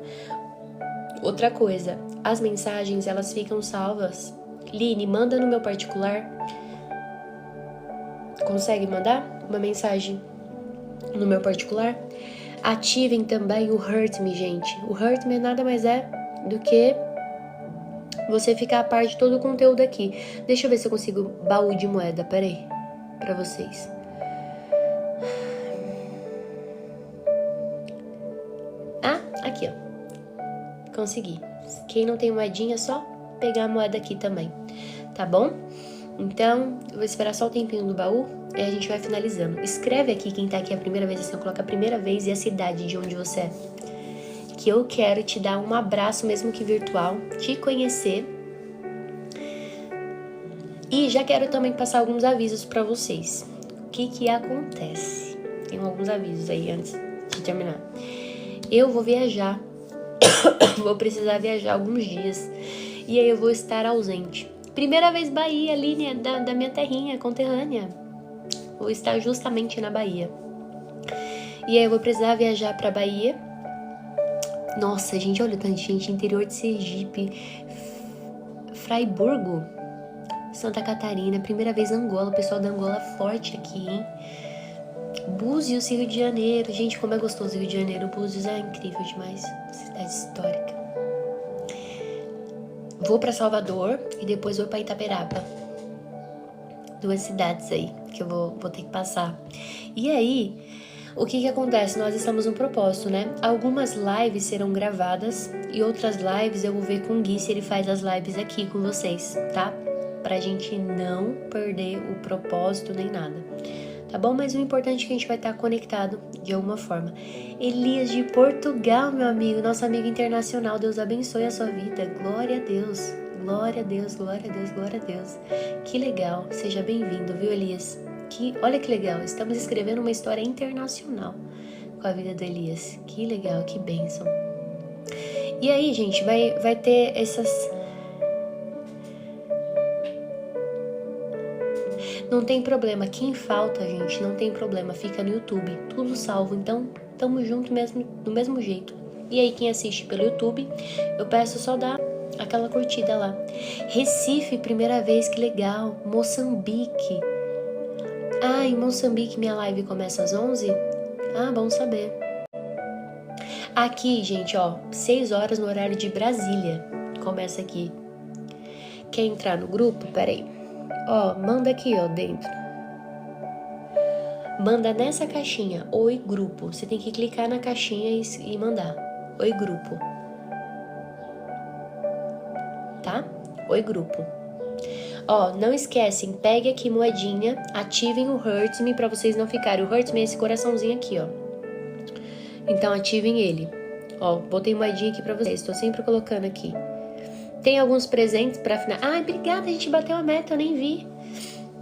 Outra coisa, as mensagens, elas ficam salvas. Line, manda no meu particular. Consegue mandar uma mensagem no meu particular? Ativem também o Hurt Me, gente. O Hurt Me nada mais é do que você ficar a par de todo o conteúdo aqui. Deixa eu ver se eu consigo baú de moeda, peraí, pra vocês. Ah, aqui, ó. Consegui. Quem não tem moedinha, é só pegar a moeda aqui também, tá bom? Então, eu vou esperar só o tempinho do baú e a gente vai finalizando. Escreve aqui quem tá aqui a primeira vez, assim, coloca a primeira vez e a cidade de onde você é. Que eu quero te dar um abraço, mesmo que virtual, te conhecer. E já quero também passar alguns avisos pra vocês. O que acontece? Tem alguns avisos aí antes de terminar. Eu vou viajar. Vou precisar viajar alguns dias. E aí eu vou estar ausente. Primeira vez Bahia, Aline, da minha terrinha, conterrânea. Vou estar justamente na Bahia. E aí eu vou precisar viajar pra Bahia. Nossa, gente, olha o tanto de gente. Interior de Sergipe. Fraiburgo. Santa Catarina. Primeira vez Angola. O pessoal da Angola forte aqui, hein? Búzios, Rio de Janeiro. Gente, como é gostoso o Rio de Janeiro. Búzios é incrível demais. Cidade histórica. Vou pra Salvador e depois vou pra Itaperaba. 2 cidades aí que eu vou ter que passar. E aí, o que acontece? Nós estamos no propósito, né? Algumas lives serão gravadas e outras lives eu vou ver com o Gui se ele faz as lives aqui com vocês, tá? Pra gente não perder o propósito nem nada. Tá bom? Mas o importante é que a gente vai estar conectado de alguma forma. Elias de Portugal, meu amigo, nosso amigo internacional. Deus abençoe a sua vida. Glória a Deus. Glória a Deus, glória a Deus, glória a Deus. Que legal. Seja bem-vindo, viu, Elias? Olha que legal. Estamos escrevendo uma história internacional com a vida do Elias. Que legal, que bênção. E aí, gente, vai ter essas... Não tem problema, quem falta, gente, não tem problema, fica no YouTube, tudo salvo, então tamo junto mesmo, do mesmo jeito. E aí quem assiste pelo YouTube, eu peço só dar aquela curtida lá. Recife, primeira vez, que legal. Moçambique. Ah, em Moçambique minha live começa às 11? Ah, bom saber. Aqui, gente, ó, 6 horas no horário de Brasília, começa aqui. Quer entrar no grupo? Peraí. Ó, manda aqui, ó, dentro. Manda nessa caixinha, oi grupo. Você tem que clicar na caixinha e mandar. Oi grupo. Tá? Oi grupo. Ó, não esquecem, pegue aqui moedinha, ativem o Hurt Me pra vocês não ficarem. O Hurt Me é esse coraçãozinho aqui, ó. Então ativem ele. Ó, botei moedinha aqui pra vocês, tô sempre colocando aqui. Tem alguns presentes pra final. Ai, obrigada, a gente bateu a meta, eu nem vi.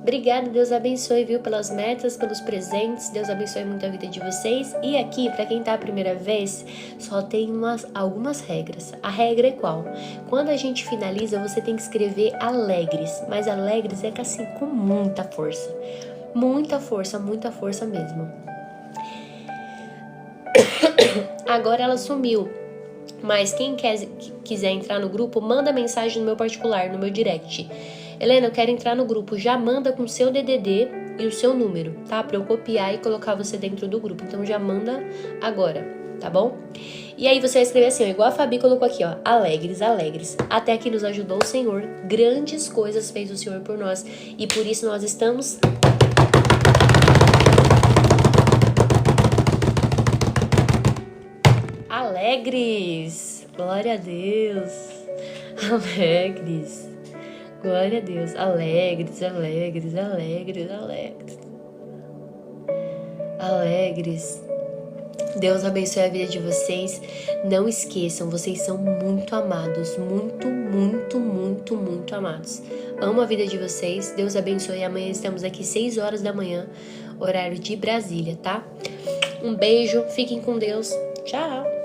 Obrigada, Deus abençoe, viu, pelas metas, pelos presentes. Deus abençoe muito a vida de vocês. E aqui, para quem tá a primeira vez, só tem algumas regras. A regra é qual? Quando a gente finaliza, você tem que escrever alegres. Mas alegres é assim, com muita força. Muita força mesmo. Agora ela sumiu. Mas quem quiser entrar no grupo, manda mensagem no meu particular, no meu direct. Helena, eu quero entrar no grupo. Já manda com o seu DDD e o seu número, tá? Pra eu copiar e colocar você dentro do grupo. Então já manda agora, tá bom? E aí você vai escrever assim, ó, igual a Fabi colocou aqui, ó. Alegres, alegres. Até que nos ajudou o Senhor. Grandes coisas fez o Senhor por nós. E por isso nós estamos... alegres. Glória a Deus. Alegres. Glória a Deus. Alegres, alegres, alegres, alegres. Alegres. Deus abençoe a vida de vocês. Não esqueçam, vocês são muito amados. Muito, muito, muito, muito amados. Amo a vida de vocês. Deus abençoe. Amanhã estamos aqui 6 horas da manhã, horário de Brasília, tá? Um beijo. Fiquem com Deus. Tchau.